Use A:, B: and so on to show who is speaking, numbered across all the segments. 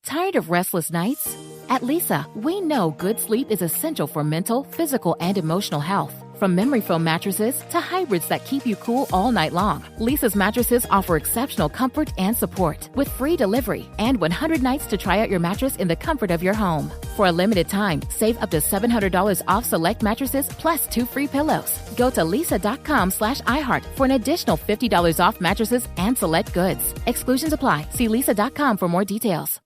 A: Tired of restless nights? At Leesa, we know good sleep is essential for mental, physical, and emotional health. From memory foam mattresses to hybrids that keep you cool all night long, Leesa's mattresses offer exceptional comfort and support with free delivery and 100 nights to try out your mattress in the comfort of your home. For a limited time, save up to $700 off select mattresses plus 2 free pillows. Go to leesa.com/iHeart for an additional $50 off mattresses and select goods. Exclusions apply. See leesa.com for more details.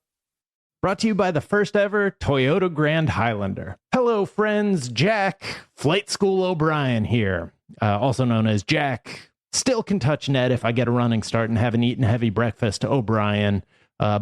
B: Brought to you by the first ever Toyota Grand Highlander. Hello, friends. Jack, Flight School O'Brien here, also known as Jack. Still can touch net if I get a running start and haven't eaten heavy breakfast. O'Brien,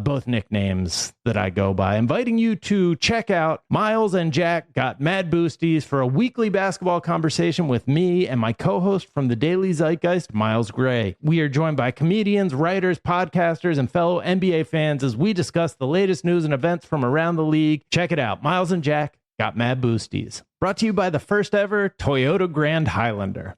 B: both nicknames that I go by. Inviting you to check out Miles and Jack Got Mad Boosties for a weekly basketball conversation with me and my co-host from the Daily Zeitgeist, Miles Gray. We are joined by comedians, writers, podcasters, and fellow NBA fans as we discuss the latest news and events from around the league. Check it out. Miles and Jack Got Mad Boosties. Brought to you by the first ever Toyota Grand Highlander.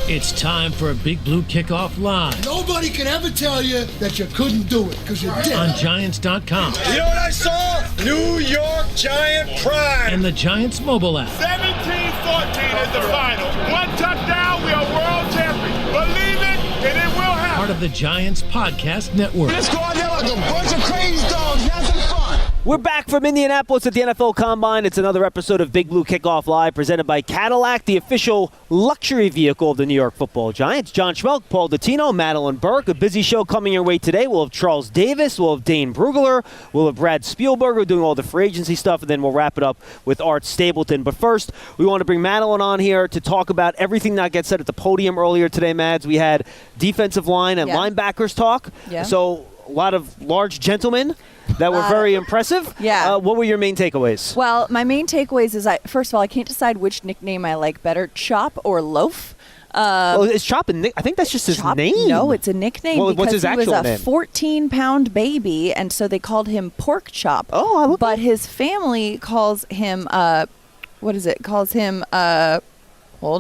C: It's time for a Big Blue Kickoff Live.
D: Nobody can ever tell you that you couldn't do it, because you did.
C: On Giants.com.
E: You know what I saw? New York Giant pride.
C: And the Giants mobile app.
F: 17-14 is the final. One touchdown, we are world champions. Believe it, and it will happen.
C: Part of the Giants Podcast Network.
D: Let's go out there like a bunch of crazy dogs. Have some fun.
G: We're back from Indianapolis at the NFL Combine. It's another episode of Big Blue Kickoff Live, presented by Cadillac, the official luxury vehicle of the New York Football Giants. John Schmelk, Paul Dottino, Madeline Burke. A busy show coming your way today. We'll have Charles Davis. We'll have Dane Brugler. We'll have Brad Spielberger doing all the free agency stuff, and then we'll wrap it up with Art Stapleton. But first, we want to bring Madeline on here to talk about everything that gets said at the podium earlier today, Mads. We had defensive line and linebackers talk. Yeah. So a lot of large gentlemen that were very impressive.
H: Yeah.
G: What were your main takeaways?
H: Well, my main takeaways is, first of all, I can't decide which nickname I like better, Chop or Loaf.
G: Is Chop a nick? I think that's just his name.
H: No, it's a nickname
G: what's his
H: because he was
G: actual
H: a 14-pound baby, and so they called him Pork Chop.
G: Oh,
H: but his family calls him, hold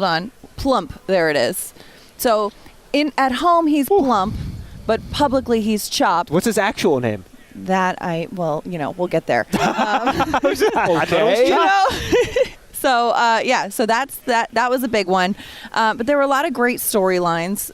H: on, Plump. There it is. So at home he's Plump, but publicly he's Chop.
G: What's his actual name?
H: That we'll get there. So that's that. That was a big one. But there were a lot of great storylines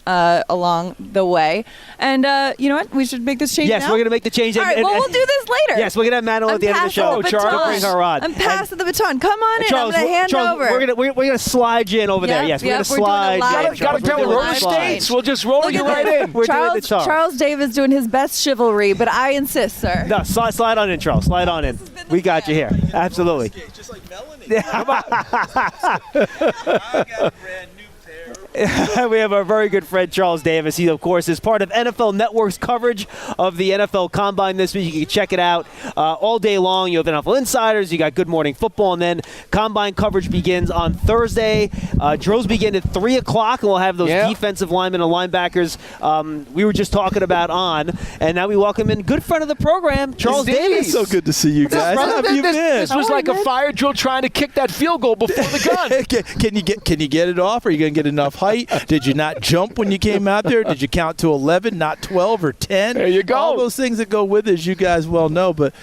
H: along the way. And you know what? We should make this change now.
G: Yes, we're going to make the change.
H: All right, we'll do this later.
G: Yes, we're going to have Madeline at the end of the show.
H: Charles,
G: bring her on.
H: I'm passing the baton. Come on in.
G: Charles,
H: I'm going to hand over.
G: We're going to slide you in over there. Yes, we're going to slide.
F: Got to tell roller skates. We'll just roll you right in.
H: Charles Davis doing his best chivalry, but I insist, sir.
G: No, slide on in, Charles. Slide on in. We got you here. Absolutely.
E: Just like Melanie.
G: I
E: got a brand new pair.
G: We have our very good friend Charles Davis. He, of course, is part of NFL Network's coverage of the NFL Combine this week. You can check it out all day long. You have NFL Insiders. You got Good Morning Football. And then Combine coverage begins on Thursday. Drills begin at 3 o'clock, and we'll have those defensive linemen and linebackers we were just talking about on. And now we welcome in good friend of the program, Charles Davis.
I: So good to see you guys. How have you been?
F: This was like a fire drill trying to kick that field goal before the gun.
I: Can you get it off? Are you going to get enough height? Did you not jump when you came out there? Did you count to 11, not 12 or 10?
F: There you go.
I: All those things that go with it, as you guys well know. But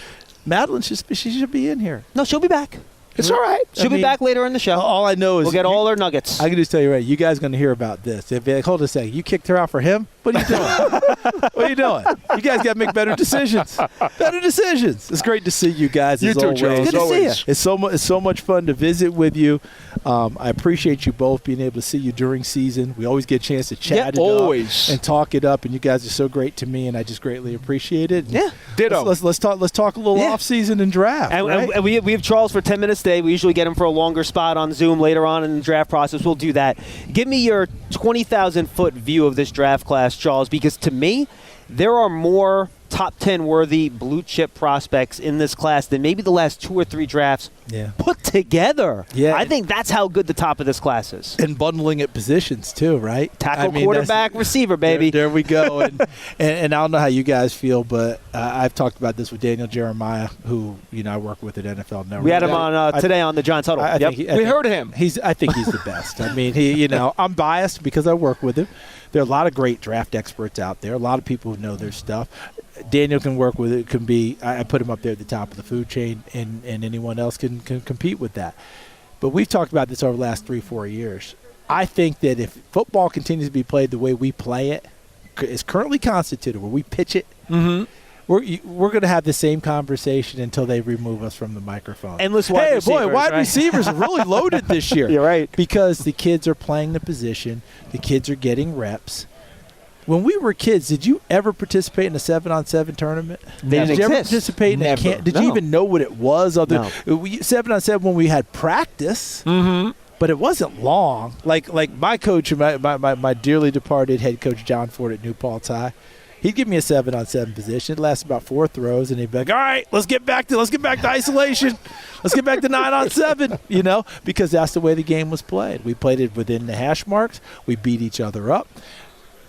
I: Madeline, she should be in here.
G: No, she'll be back.
F: It's all right.
G: She'll be back later in the show.
I: All I know is
G: we'll get all our nuggets.
I: I can just tell you right, you guys are going to hear about this. If like, hold a second, you kicked her out for him? What are you doing? What are you doing? You guys got to make better decisions. Better decisions. It's great to see you guys.
F: You
I: as
F: too,
I: always.
F: Charles.
G: Good to see you.
I: It's so much fun to visit with you. I appreciate you both being able to see you during season. We always get a chance to chat it up and talk it up, and you guys are so great to me, and I just greatly appreciate it.
G: Yeah,
F: ditto.
I: Let's talk a little off season and draft.
G: And we have Charles for 10 minutes today. We usually get him for a longer spot on Zoom later on in the draft process. We'll do that. Give me your 20,000-foot view of this draft class, Charles, because to me, there are more top 10 worthy blue chip prospects in this class than maybe the last 2 or 3 drafts put together.
I: Yeah.
G: I think that's how good the top of this class is.
I: And bundling at positions too, right?
G: Tackle, quarterback, receiver, baby.
I: There we go. And I don't know how you guys feel, but I've talked about this with Daniel Jeremiah, who I work with at NFL Network.
G: We had him on today on the Giants Huddle.
J: We heard him.
I: I think he's the best. I mean, I'm biased because I work with him. There are a lot of great draft experts out there. A lot of people who know their stuff. Daniel can work with it. I put him up there at the top of the food chain, and anyone else can compete with that. But we've talked about this over the last 3-4 years. I think that if football continues to be played the way we play it, is currently constituted, where we pitch it, we're going to have the same conversation until they remove us from the microphone.
G: Endless wide receivers,
I: wide
G: right?
I: receivers are really loaded this year.
G: You're right.
I: Because the kids are playing the position. The kids are getting reps. When we were kids, did you ever participate in a 7-on-7 tournament?
G: Did
I: you ever participate in a camp? Did you even know what it was? 7-on-7 when we had practice, but it wasn't long. Like my coach, my dearly departed head coach John Ford at New Paltz High, he'd give me a 7-on-7 position. It lasted about 4 throws, and he'd be like, "All right, let's get back to isolation. Let's get back to 9-on-7." Because that's the way the game was played. We played it within the hash marks. We beat each other up.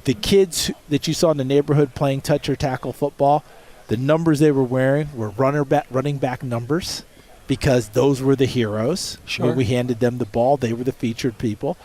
I: The kids that you saw in the neighborhood playing touch or tackle football, the numbers they were wearing were running back numbers, because those were the heroes.
J: Sure.
I: When we handed them the ball, they were the featured people.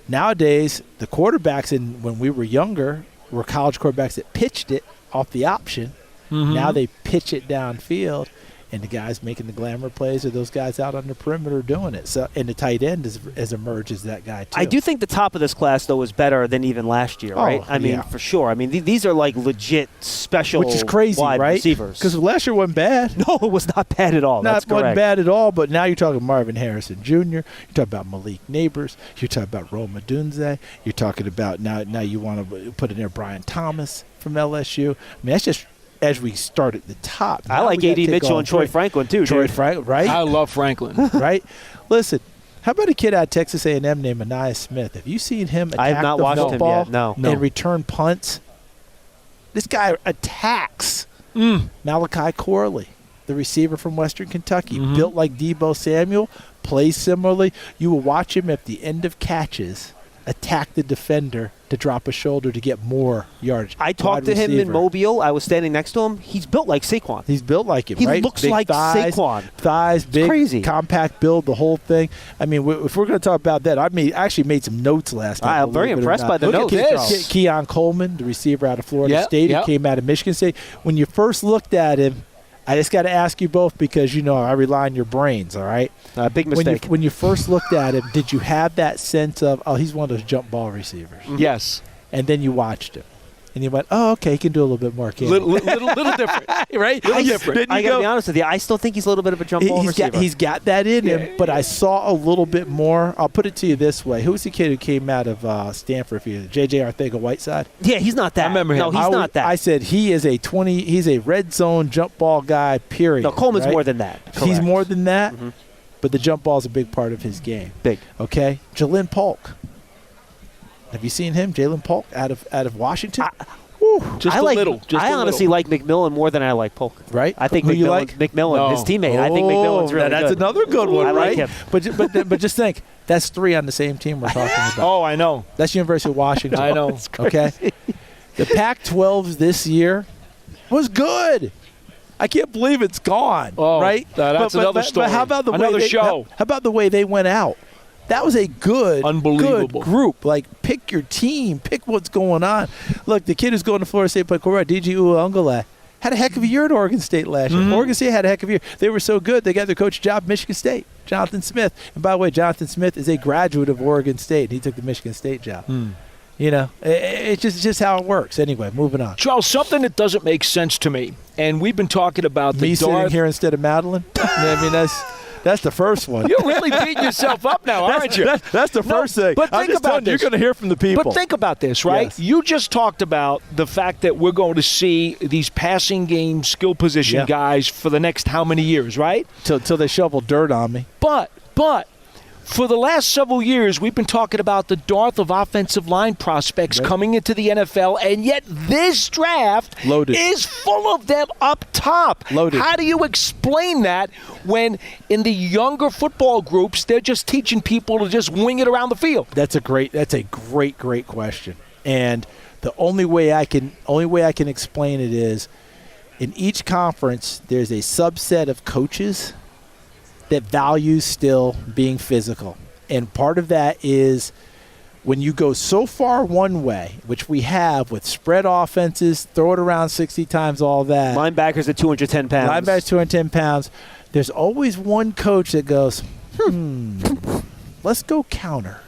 I: Nowadays, the quarterbacks, when we were younger, were college quarterbacks that pitched it off the option. Now they pitch it downfield, and the guys making the glamour plays are those guys out on the perimeter doing it. So, and the tight end has emerged as that guy too.
G: I do think the top of this class, though, is better than even last year, right? I mean, for sure. I mean, these are like legit special
I: which is crazy,
G: wide
I: right?
G: receivers.
I: Because last year wasn't bad.
G: No, it was not bad at all. That's correct.
I: Wasn't bad at all, but now you're talking Marvin Harrison Jr., you're talking about Malik Neighbors, you're talking about Roma Dunze, you're talking about now you want to put in there Brian Thomas from LSU. I mean, that's just as we start at the top.
G: I like A.D. Mitchell and Troy Franklin, too.
I: Troy Franklin, right?
J: I love Franklin.
I: Right? Listen, how about a kid out of Texas A&M named Aniyah Smith? Have you seen him attack
G: I have not watched
I: football
G: him yet. No.
I: and return punts? This guy attacks. Malachi Corley, the receiver from Western Kentucky, built like Deebo Samuel, plays similarly. You will watch him at the end of catches attack the defender to drop a shoulder to get more yardage.
G: I talked to him in Mobile. I was standing next to him. He's built like Saquon.
I: He's built like him,
G: he
I: right?
G: Looks
I: big
G: like
I: thighs,
G: Saquon.
I: Thighs, big,
G: crazy.
I: Compact build, the whole thing. I mean, if we're going to talk about that, I actually made some notes last night.
G: I'm very impressed by the notes.
I: Keon Coleman, the receiver out of Florida State, who came out of Michigan State. When you first looked at him, I just got to ask you both because, I rely on your brains, all right?
G: Big mistake.
I: When you first looked at him, did you have that sense of, he's one of those jump ball receivers?
J: Yes.
I: And then you watched him. And you went, okay, he can do a little bit more.
J: Little different.
I: Right?
J: Little different.
G: I got to be honest with you. I still think he's a little bit of a jump ball receiver.
I: He's got that in him, but I saw a little bit more. I'll put it to you this way. Who was the kid who came out of Stanford for you? J.J. Arcega-Whiteside?
G: Yeah, he's not that.
J: I remember him.
G: No, he's not that.
I: I said he's a red zone jump ball guy, period.
G: No, Coleman's
I: right?
G: more than that. Correct.
I: He's more than that, but the jump ball is a big part of his game.
G: Big.
I: Okay? Jalen Polk. Have you seen him? Jalen Polk out of Washington?
J: Just a little.
G: I honestly like McMillan more than I like Polk.
I: Right?
G: I think
I: Who you like?
G: McMillan, his teammate. I think McMillan's really
I: that's
G: good.
I: Another good one,
G: I
I: right?
G: like him.
I: But just think, that's 3 on the same team we're talking about.
J: Oh, I know.
I: That's University of Washington.
J: I know.
I: Okay? The Pac-12 this year was good. I can't believe it's gone, right?
J: That's another story.
I: But how about
J: another show?
I: How about the way they went out? That was a good group. Like, pick your team. Pick what's going on. Look, the kid who's going to Florida State play quarterback, D.G. Uiagalelei, had a heck of a year at Oregon State last year. Oregon State had a heck of a year. They were so good, they got their coach job at Michigan State, Jonathan Smith. And by the way, Jonathan Smith is a graduate of Oregon State. He took the Michigan State job. It's just how it works. Anyway, moving on.
J: Charles, something that doesn't make sense to me, and we've been talking about
I: me sitting here instead of Madeline. I mean, that's the first one.
J: You're really beating yourself up now, aren't you?
I: That's the first thing.
J: But think about this.
I: You're going to hear from the people.
J: But think about this, right?
I: Yes.
J: You just talked about the fact that we're going to see these passing game skill position guys for the next how many years, right?
I: Till they shovel dirt on me.
J: But For the last several years, we've been talking about the dearth of offensive line prospects coming into the NFL, and yet this draft is full of them up top.
I: Loaded.
J: How do you explain that when in the younger football groups, they're just teaching people to just wing it around the field?
I: That's a great question. And the only way I can explain it is in each conference, there's a subset of coaches that values still being physical. And part of that is when you go so far one way, which we have with spread offenses, throw it around 60 times, all that.
G: Linebackers at 210 pounds.
I: Linebackers 210 pounds. There's always one coach that goes, let's go counter.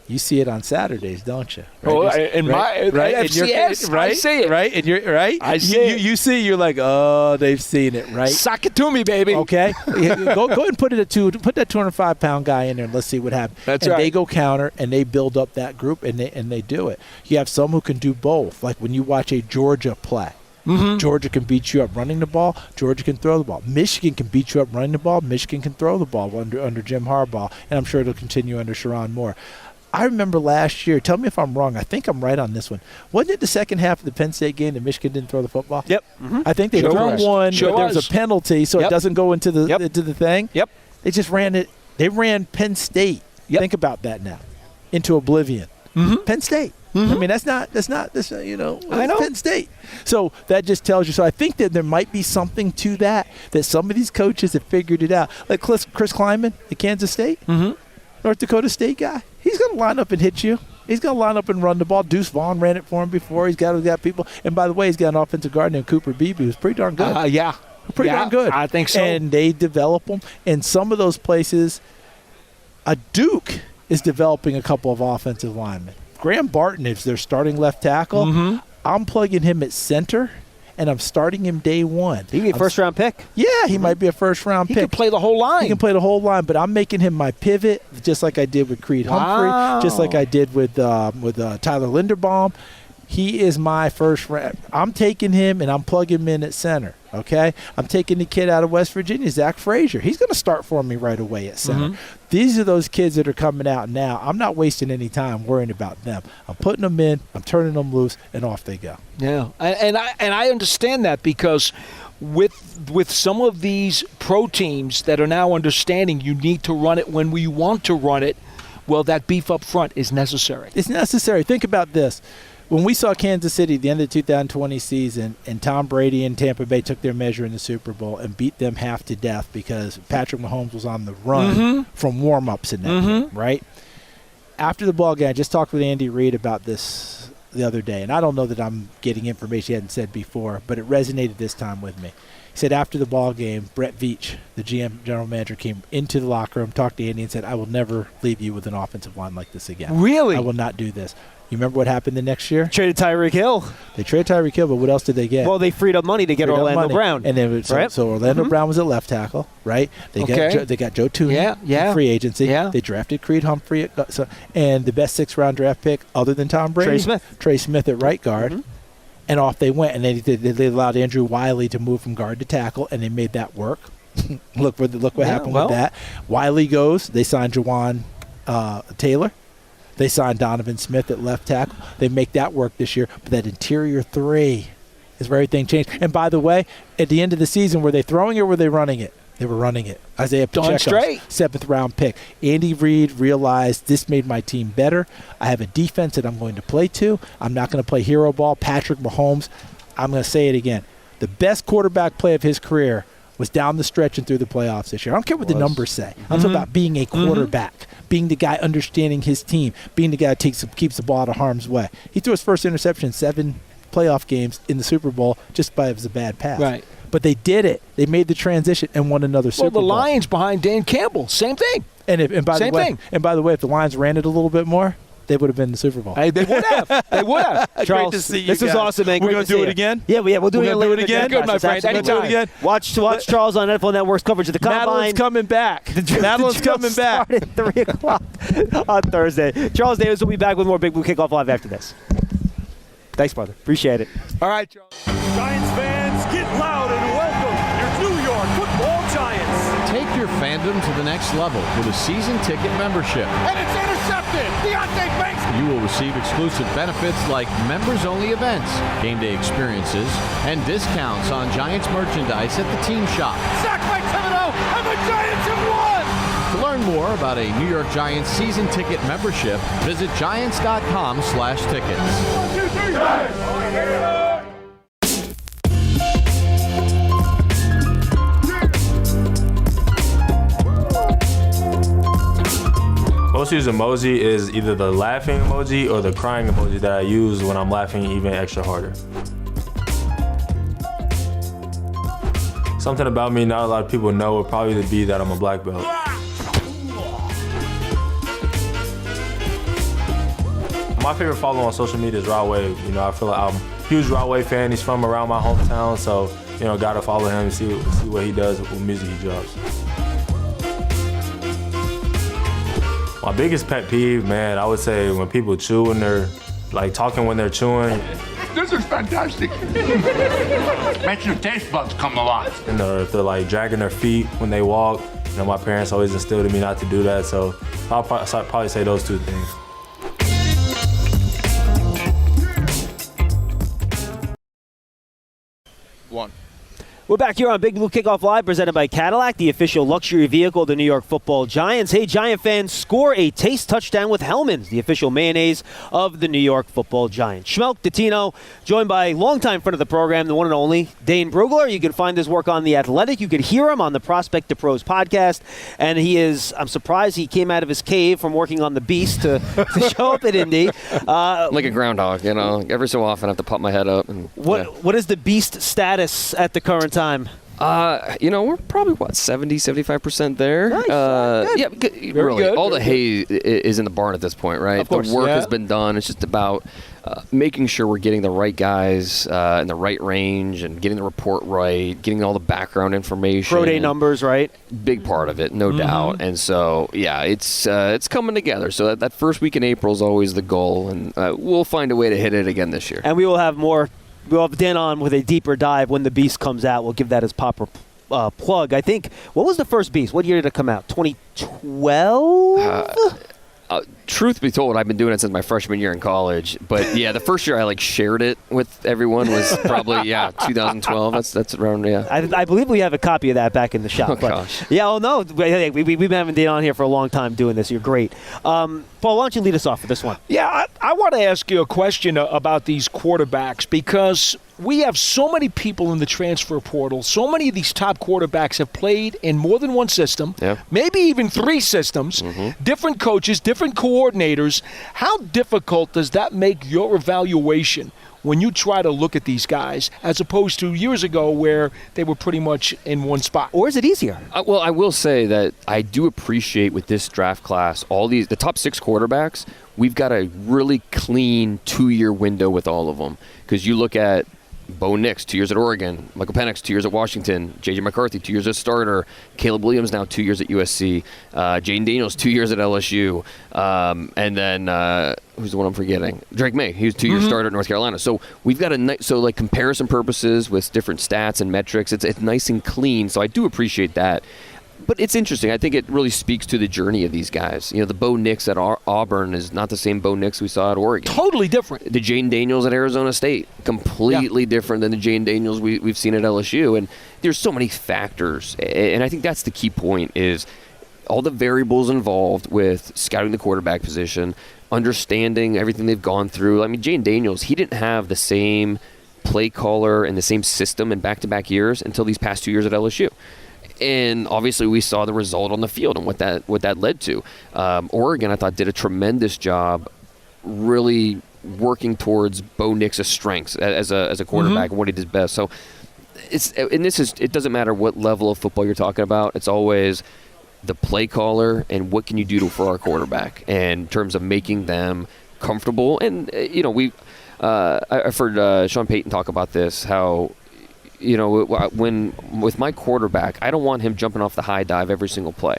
I: You see it on Saturdays, don't you?
J: Right? Oh, in my FCS,
I: right?
J: I see it.
I: Right? And you're right.
J: I see it.
I: You see, you're like, oh, they've seen it, right?
J: Sock it to me, baby.
I: Okay, go ahead and put that 205-pound guy in there, and let's see what happens.
J: That's
I: and
J: right.
I: They go counter, and they build up that group, and they do it. You have some who can do both. Like when you watch a Georgia play. Mm-hmm. Georgia can beat you up running the ball. Georgia can throw the ball. Michigan can beat you up running the ball. Michigan can throw the ball under Jim Harbaugh, and I'm sure it'll continue under Sherrone Moore. I remember last year, tell me if I'm wrong, I think I'm right on this one. Wasn't it the second half of the Penn State game that Michigan didn't throw the football?
G: Yep. Mm-hmm.
I: I think they threw one, but there was a penalty, so it doesn't go into the thing.
J: Yep.
I: They just ran it. They ran Penn State. Yep. Think about that now. Into oblivion.
J: Mm-hmm.
I: Penn State. Mm-hmm. I mean, that's not
J: I know.
I: Penn State. So that just tells you. So I think that there might be something to that some of these coaches have figured it out. Like Chris Kleiman at Kansas State.
J: Mm-hmm.
I: North Dakota State guy. He's going to line up and hit you. He's going to line up and run the ball. Deuce Vaughn ran it for him before. He's got people. And by the way, he's got an offensive guard named Cooper Beebe who's pretty darn good. Pretty darn good.
J: I think so.
I: And they develop them. And some of those places, Duke is developing a couple of offensive linemen. Graham Barton is their starting left tackle.
J: Mm-hmm.
I: I'm plugging him at center. And I'm starting him day one.
G: He can be a first-round pick.
I: Yeah, he might be a first-round pick.
J: He can play the whole line.
I: He can play the whole line, but I'm making him my pivot, just like I did with Creed Humphrey, just like I did with Tyler Linderbaum. He is my first round. I'm taking him, and I'm plugging him in at center, okay? I'm taking the kid out of West Virginia, Zach Frazier. He's going to start for me right away at center. Mm-hmm. These are those kids that are coming out now. I'm not wasting any time worrying about them. I'm putting them in, I'm turning them loose, and off they go.
J: Yeah, and I understand that because with some of these pro teams that are now understanding you need to run it when we want to run it, well, that beef up front is necessary.
I: It's necessary. Think about this. When we saw Kansas City at the end of the 2020 season and Tom Brady and Tampa Bay took their measure in the Super Bowl and beat them half to death because Patrick Mahomes was on the run from warm-ups in that game, right? After the ball game, I just talked with Andy Reid about this the other day, and I don't know that I'm getting information he hadn't said before, but it resonated this time with me. He said after the ball game, Brett Veach, the GM general manager, came into the locker room, talked to Andy, and said, I will never leave you with an offensive line like this again.
J: Really?
I: I will not do this. You remember what happened the next year?
G: Traded Tyreek Hill.
I: They traded Tyreek Hill, but what else did they get?
G: Well, they freed up money to get Orlando Brown.
I: And then so Orlando Brown was at left tackle, right? They got Joe Tooney in free agency.
J: Yeah.
I: They drafted Creed Humphrey, and the best 6th-round draft pick other than Tom Brady, Trey Smith at right guard. Mm-hmm. And off they went, and they allowed Andrew Wiley to move from guard to tackle, and they made that work. Look what happened with that. Wiley goes. They signed Jawan Taylor. They signed Donovan Smith at left tackle. They make that work this year. But that interior three is where everything changed. And by the way, at the end of the season, were they throwing it or were they running it? They were running it. Isaiah Pacheco, 7th-round pick. Andy Reid realized this made my team better. I have a defense that I'm going to play to. I'm not going to play hero ball. Patrick Mahomes, I'm going to say it again. The best quarterback play of his career was down the stretch and through the playoffs this year. I don't care what the numbers say. I'm talking about being a quarterback, being the guy understanding his team, being the guy that keeps the ball out of harm's way. He threw his first interception in 7 playoff games in the Super Bowl just by it was a bad pass.
J: Right.
I: But they did it. They made the transition and won another Super Bowl.
J: Well, the Lions behind Dan Campbell, same thing.
I: And by the way, if the Lions ran it a little bit more, they would have been in the Super Bowl.
J: They would have. They would have.
G: Charles,
I: great to see you
G: this is awesome, man.
I: We're going to do it again?
G: Yeah, we'll do it later.
I: Do it again?
J: Good, my friend. Anytime.
I: Again.
G: Watch Charles on NFL Network's coverage of the Combine.
I: Madeline's coming back. Madeline's coming back.
G: At 3 o'clock on Thursday. Charles Davis will be back with more Big Blue Kickoff Live after this. Thanks, brother. Appreciate it.
J: All right, Charles.
E: Giants fans, get loud and welcome your New York Football Giants.
K: Take your fandom to the next level with a season ticket membership.
F: And it's intercepted. Deontay Banks.
K: You will receive exclusive benefits like members-only events, game day experiences, and discounts on Giants merchandise at the team shop.
F: Sacked by Thibodeau, and the Giants have won!
K: To learn more about a New York Giants season ticket membership, visit giants.com/tickets.
F: 1, 2, 3, Giants!
L: Most used emoji is either the laughing emoji or the crying emoji that I use when I'm laughing even extra harder. Something about me not a lot of people know would probably be that I'm a black belt. My favorite follower on social media is Rod Wave. You know, I feel like I'm a huge Rod Wave fan. He's from around my hometown, so, you know, gotta follow him and see what he does with music he drops. My biggest pet peeve, man, I would say when people chew when they're, like, talking when they're chewing.
F: This is fantastic. Makes your taste buds come alive.
L: And if they're, like, dragging their feet when they walk. You know, my parents always instilled in me not to do that, so I'll probably say those two things.
G: We're back here on Big Blue Kickoff Live, presented by Cadillac, the official luxury vehicle of the New York Football Giants. Hey, Giant fans, score a taste touchdown with Hellmann's, the official mayonnaise of the New York Football Giants. Schmelk, Dottino, joined by longtime friend of the program, the one and only Dane Brugler. You can find his work on The Athletic. You could hear him on the Prospect to Pros podcast. And I'm surprised he came out of his cave from working on The Beast to show up at Indy.
M: Like a groundhog, you know. Every so often I have to pop my head up. And
G: What is the Beast status at the current time?
M: You know, we're probably, 75% there.
G: Nice.
M: Yeah, really.
J: good.
M: All the hay is in the barn at this point, right?
J: Of course,
M: the work
J: yeah.
M: has been done. It's just about making sure we're getting the right guys in the right range and getting the report right, getting all the background information.
G: Pro day numbers, right?
M: Big part of it, no doubt. And so, yeah, it's coming together. So that first week in April is always the goal, and we'll find a way to hit it again this year.
G: And we will have more. We'll have Dan on with a deeper dive when The Beast comes out. We'll give that as proper plug. I think, what was the first Beast? What year did it come out? 2012?
M: Truth be told, I've been doing it since my freshman year in college. But yeah, the first year I shared it with everyone was probably 2012. That's around
G: I believe we have a copy of that back in the shop.
M: Oh gosh.
G: Yeah. Oh no. We've been having Dan on here for a long time doing this. You're great. Paul, why don't you lead us off with this one?
J: Yeah, I want to ask you a question about these quarterbacks because we have so many people in the transfer portal. So many of these top quarterbacks have played in more than one system, maybe even 3 systems, different coaches, different coordinators. How difficult does that make your evaluation when you try to look at these guys as opposed to years ago where they were pretty much in one spot?
G: Or is it easier?
M: Well, I will say that I do appreciate with this draft class, the top 6 quarterbacks, we've got a really clean 2-year window with all of them. Because you look at Bo Nix, 2 years at Oregon. Michael Penix, 2 years at Washington. J.J. McCarthy, 2 years as starter. Caleb Williams, now 2 years at USC. Jaden Daniels, 2 years at LSU. And then, who's the one I'm forgetting? Drake May. He was 2 years starter at North Carolina. So we've got comparison purposes with different stats and metrics. It's nice and clean. So I do appreciate that. But it's interesting. I think it really speaks to the journey of these guys. You know, the Bo Nix at Auburn is not the same Bo Nix we saw at Oregon.
J: Totally different.
M: The Jaden Daniels at Arizona State, completely different than the Jaden Daniels we've seen at LSU. And there's so many factors. And I think that's the key point is all the variables involved with scouting the quarterback position, understanding everything they've gone through. I mean, Jaden Daniels, he didn't have the same play caller and the same system in back-to-back years until these past 2 years at LSU. And obviously we saw the result on the field and what that led to. Oregon, I thought, did a tremendous job really working towards Bo Nix's strengths as a quarterback and what he did best. So it doesn't matter what level of football you're talking about. It's always the play caller and what can you do for our quarterback and in terms of making them comfortable. And, I've heard Sean Payton talk about this, how when with my quarterback, I don't want him jumping off the high dive every single play.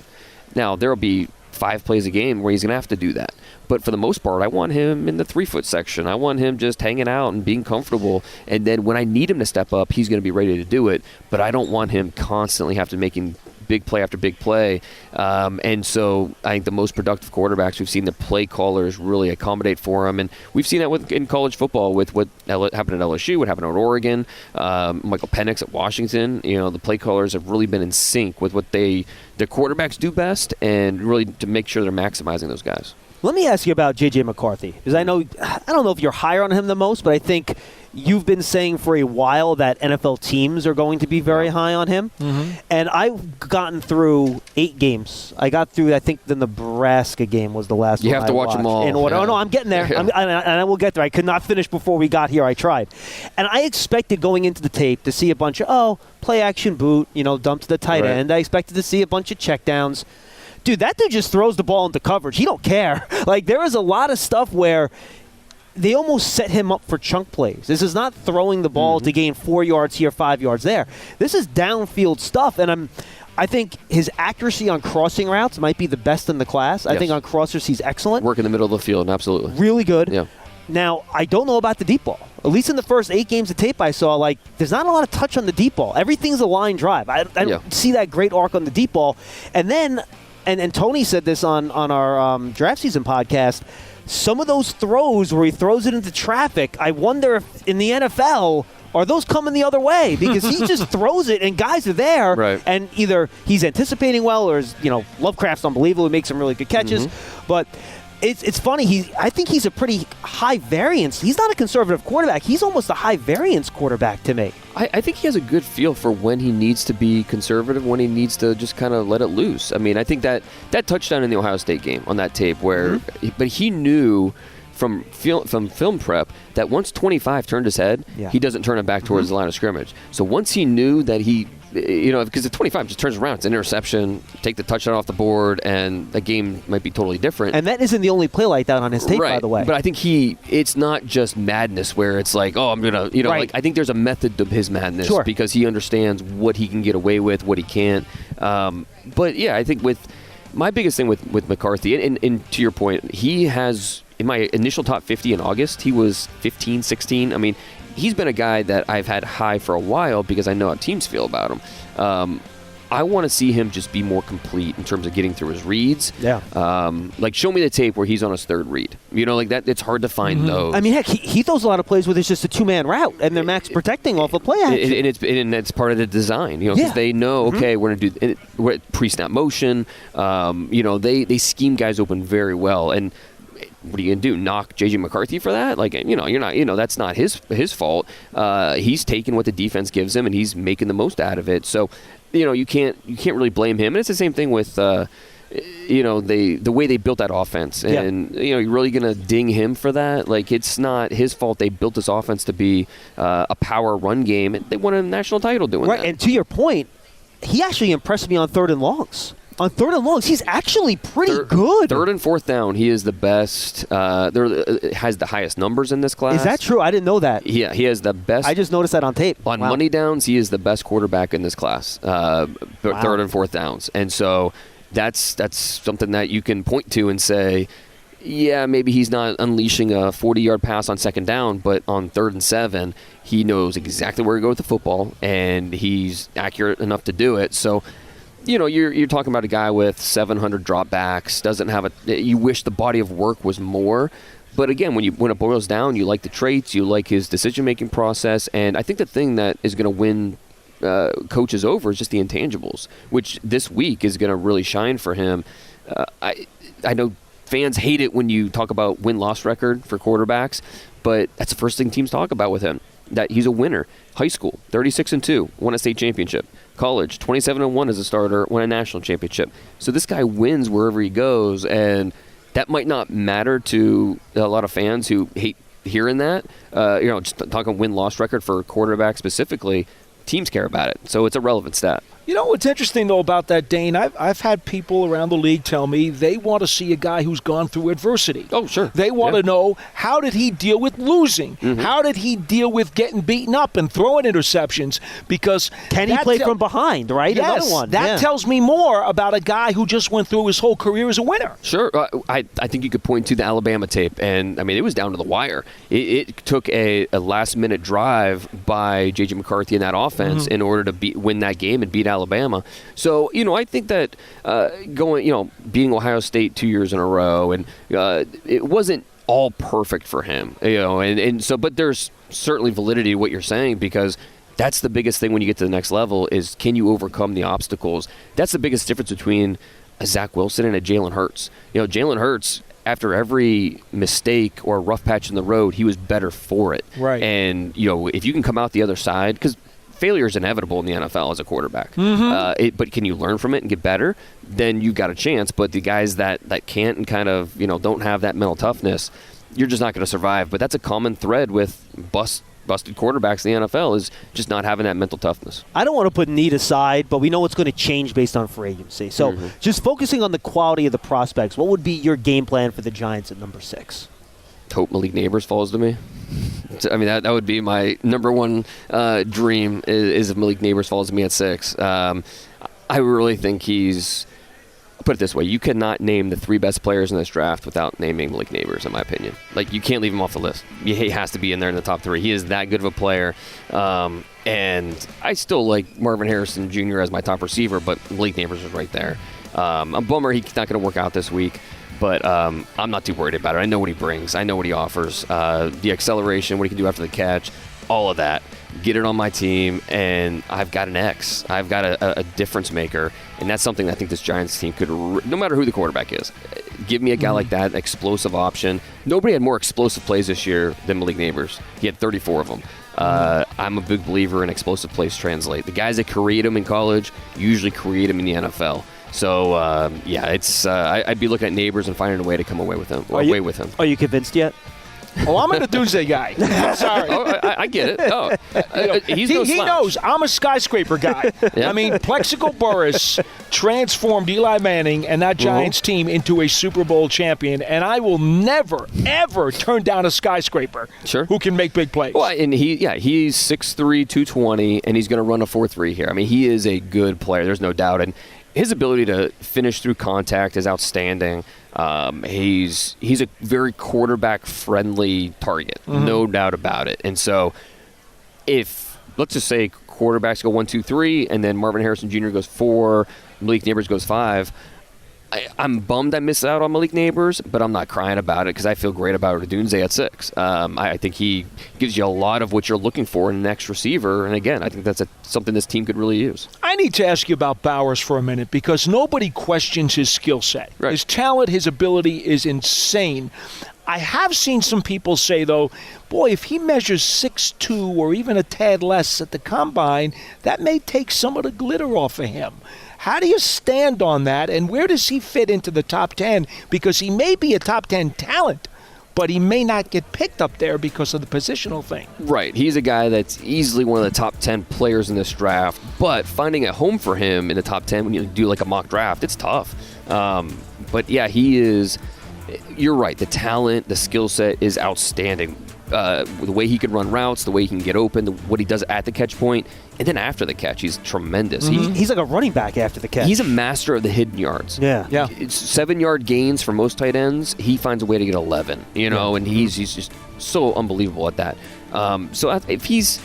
M: Now, there will be 5 plays a game where he's going to have to do that. But for the most part, I want him in the 3-foot section. I want him just hanging out and being comfortable. And then when I need him to step up, he's going to be ready to do it. But I don't want him constantly have to making big play after big play. And so I think the most productive quarterbacks, we've seen the play callers really accommodate for him. And we've seen that in college football with what happened at LSU, what happened at Oregon, Michael Penix at Washington. The play callers have really been in sync with what the quarterbacks do best, and really to make sure they're maximizing those guys.
G: Let me ask you about J.J. McCarthy, because I don't know if you're higher on him the most, but I think you've been saying for a while that NFL teams are going to be very high on him. Mm-hmm. And I've gotten through 8 games. I got through, I think, the Nebraska game was the last one.
M: You have to watch them all.
G: In order. Oh, no, I'm getting there. And I will get there. I could not finish before we got here. I tried. And I expected going into the tape to see a bunch of, play action boot, dump to the tight end. I expected to see a bunch of checkdowns. Dude, that dude just throws the ball into coverage. He don't care. Like, there is a lot of stuff where they almost set him up for chunk plays. This is not throwing the ball to gain 4 yards here, 5 yards there. This is downfield stuff, and I think his accuracy on crossing routes might be the best in the class. I think on crossers he's excellent.
M: Work in the middle of the field, absolutely.
G: Really good.
M: Yeah.
G: Now, I don't know about the deep ball. At least in the first 8 games of tape I saw, there's not a lot of touch on the deep ball. Everything's a line drive. I don't see that great arc on the deep ball. And then, and Tony said this on our draft season podcast, some of those throws where he throws it into traffic, I wonder if in the NFL, are those coming the other way? Because he just throws it and guys are there.
M: Right.
G: And either he's anticipating well or, Lovecraft's unbelievable. He makes some really good catches. But it's funny. I think he's a pretty high variance. He's not a conservative quarterback. He's almost a high variance quarterback to me.
M: I think he has a good feel for when he needs to be conservative, when he needs to just kind of let it loose. I mean, I think that touchdown in the Ohio State game on that tape but he knew from film prep that once 25 turned his head, he doesn't turn it back towards the line of scrimmage. So once he knew that because the 25 just turns around, it's an interception, take the touchdown off the board, and the game might be totally different.
G: And that isn't the only play like that on his tape, by the way.
M: But I think it's not just madness where it's like, I'm going to, I think there's a method to his madness because he understands what he can get away with, what he can't. But yeah, I think my biggest thing with McCarthy, and to your point, he has, in my initial top 50 in August, he was 15, 16. I mean, he's been a guy that I've had high for a while because I know how teams feel about him. I want to see him just be more complete in terms of getting through his reads.
G: Yeah.
M: Show me the tape where he's on his third read. That. It's hard to find those.
G: I mean, heck, he throws a lot of plays where it's just a 2-man route, and they're max protecting off a play action.
M: And it's part of the design, because they know, okay, we're going to do pre-snap motion. They scheme guys open very well, and what are you going to do? Knock J.J. McCarthy for that? You're not. That's not his fault. He's taking what the defense gives him, and he's making the most out of it. So, you can't really blame him. And it's the same thing with the way they built that offense. And you're really going to ding him for that? It's not his fault. They built this offense to be a power run game, and they won a national title doing that.
G: Right. And to your point, he actually impressed me on 3rd and longs. On 3rd and longs, he's actually pretty good.
M: 3rd and 4th down, he is the best. Has the highest numbers in this class.
G: Is that true? I didn't know that.
M: Yeah, he has the best.
G: I just noticed that on tape.
M: On money downs, he is the best quarterback in this class. 3rd and 4th downs, and so that's something that you can point to and say, yeah, maybe he's not unleashing a 40-yard pass on 2nd down, but on 3rd and 7, he knows exactly where to go with the football, and he's accurate enough to do it. So, you're talking about a guy with 700 dropbacks, doesn't have you wish the body of work was more. But again, when it boils down, you like the traits, you like his decision-making process, and I think the thing that is going to win coaches over is just the intangibles, which this week is going to really shine for him. I know fans hate it when you talk about win-loss record for quarterbacks, but that's the first thing teams talk about with him, that he's a winner. High school, 36-2, won a state championship. College, 27-1 as a starter, won a national championship. So this guy wins wherever he goes, and that might not matter to a lot of fans who hate hearing that. Just talking win-loss record for a quarterback specifically, teams care about it. So it's a relevant stat.
J: What's interesting, though, about that, Dane, I've had people around the league tell me they want to see a guy who's gone through adversity.
M: Oh, sure.
J: They want to know, how did he deal with losing? Mm-hmm. How did he deal with getting beaten up and throwing interceptions? Because
G: can he play from behind, right?
J: Yes,
G: another one.
J: That tells me more about a guy who just went through his whole career as a winner.
M: Sure. I think you could point to the Alabama tape, and, it was down to the wire. It took a last-minute drive by J.J. McCarthy in that offense in order to win that game and beat Alabama. Alabama. So, I think that being Ohio State 2 years in a row, and it wasn't all perfect for him, and so, but there's certainly validity to what you're saying, because that's the biggest thing when you get to the next level is, can you overcome the obstacles? That's the biggest difference between a Zach Wilson and a Jalen Hurts. Jalen Hurts, after every mistake or rough patch in the road, he was better for it.
J: Right.
M: And, if you can come out the other side, because failure is inevitable in the NFL as a quarterback. But can you learn from it and get better? Then you've got a chance. But the guys that can't and kind of, don't have that mental toughness, you're just not going to survive. But that's a common thread with busted quarterbacks in the NFL, is just not having that mental toughness.
G: I don't want to put need aside, but we know what's going to change based on free agency. So just focusing on the quality of the prospects, what would be your game plan for the Giants at number 6?
M: Hope Malik Neighbors falls to me. I mean, that would be my number one dream, is if Malik Neighbors falls to me at 6. I really think put it this way, you cannot name the 3 best players in this draft without naming Malik Neighbors, in my opinion. Like, you can't leave him off the list. He has to be in there in the top 3. He is that good of a player. And I still like Marvin Harrison Jr. as my top receiver, but Malik Neighbors is right there. I'm a bummer he's not going to work out this week, but I'm not too worried about it. I know what he brings. I know what he offers. The acceleration, what he can do after the catch, all of that. Get it on my team, and I've got an X. I've got a difference maker, and that's something I think this Giants team could, no matter who the quarterback is, give me a guy like that, an explosive option. Nobody had more explosive plays this year than Malik Neighbors. He had 34 of them. I'm a big believer in explosive plays translate. The guys that create them in college usually create them in the NFL. So, I'd be looking at Neighbors and finding a way to come away with him.
G: Are you convinced yet?
J: Oh, I'm a Doomsday guy. Sorry.
M: I get it. Oh,
J: he knows I'm a skyscraper guy.
M: Yeah.
J: I mean, Plexico Burress transformed Eli Manning and that Giants team into a Super Bowl champion, and I will never, ever turn down a skyscraper who can make big plays.
M: Well, and he's 6'3", 220, and he's going to run a 4.3 here. I mean, he is a good player. There's no doubt. And his ability to finish through contact is outstanding. He's a very quarterback-friendly target, no doubt about it. And so if, let's just say, quarterbacks go 1, 2, 3, and then Marvin Harrison Jr. goes 4, Malik Neighbors goes 5, I'm bummed I missed out on Malik Neighbors, but I'm not crying about it because I feel great about Odunze at 6. I think he gives you a lot of what you're looking for in the next receiver. And again, I think that's something this team could really use.
J: I need to ask you about Bowers for a minute, because nobody questions his skill set. Right. His talent, his ability is insane. I have seen some people say, though, boy, if he measures 6'2" or even a tad less at the combine, that may take some of the glitter off of him. How do you stand on that, and where does he fit into the top 10? Because he may be a top 10 talent, but he may not get picked up there because of the positional thing.
M: Right. He's a guy that's easily one of the top 10 players in this draft, but finding a home for him in the top 10 when you do like a mock draft, it's tough. But yeah, he is, you're right, the talent, the skill set is outstanding. The way he can run routes, the way he can get open, what he does at the catch point, and then after the catch, he's tremendous.
G: He's like a running back after the catch.
M: He's a master of the hidden yards.
G: Yeah.
M: It's 7-yard gains for most tight ends. He finds a way to get 11, and he's just so unbelievable at that. So if he's,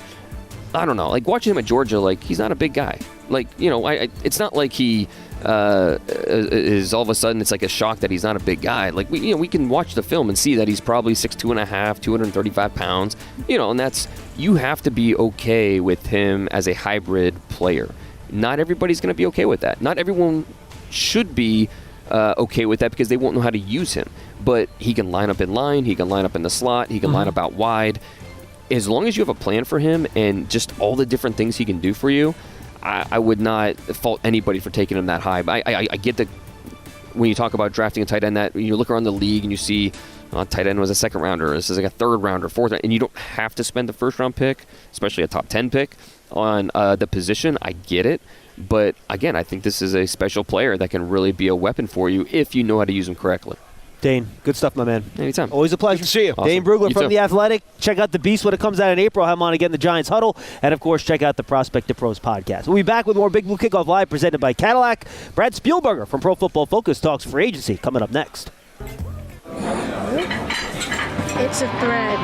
M: I don't know, like watching him at Georgia, like he's not a big guy. Like, it's not like he is all of a sudden it's like a shock that he's not a big guy. Like we can watch the film and see that he's probably 6'2.5", 235 pounds. And that's, you have to be okay with him as a hybrid player. Not everybody's going to be okay with that. Not everyone should be okay with that because they won't know how to use him. But he can line up in line. He can line up in the slot. He can line up out wide. As long as you have a plan for him and just all the different things he can do for you, I would not fault anybody for taking him that high. But I get that when you talk about drafting a tight end, that you look around the league and you see tight end was a second rounder, this is like a third rounder, fourth round, and you don't have to spend the first round pick, especially a top 10 pick, on the position. I get it. But again, I think this is a special player that can really be a weapon for you if you know how to use him correctly.
G: Dane, good stuff, my man.
M: Anytime.
G: Always a pleasure.
J: Good to see you.
G: Awesome. Dane Brugler from The Athletic. Check out The Beast when it comes out in April. Have him on again, the Giants Huddle. And, of course, check out the Prospect to Pros podcast. We'll be back with more Big Blue Kickoff Live presented by Cadillac. Brad Spielberger from Pro Football Focus talks free agency coming up next.
N: It's a thread.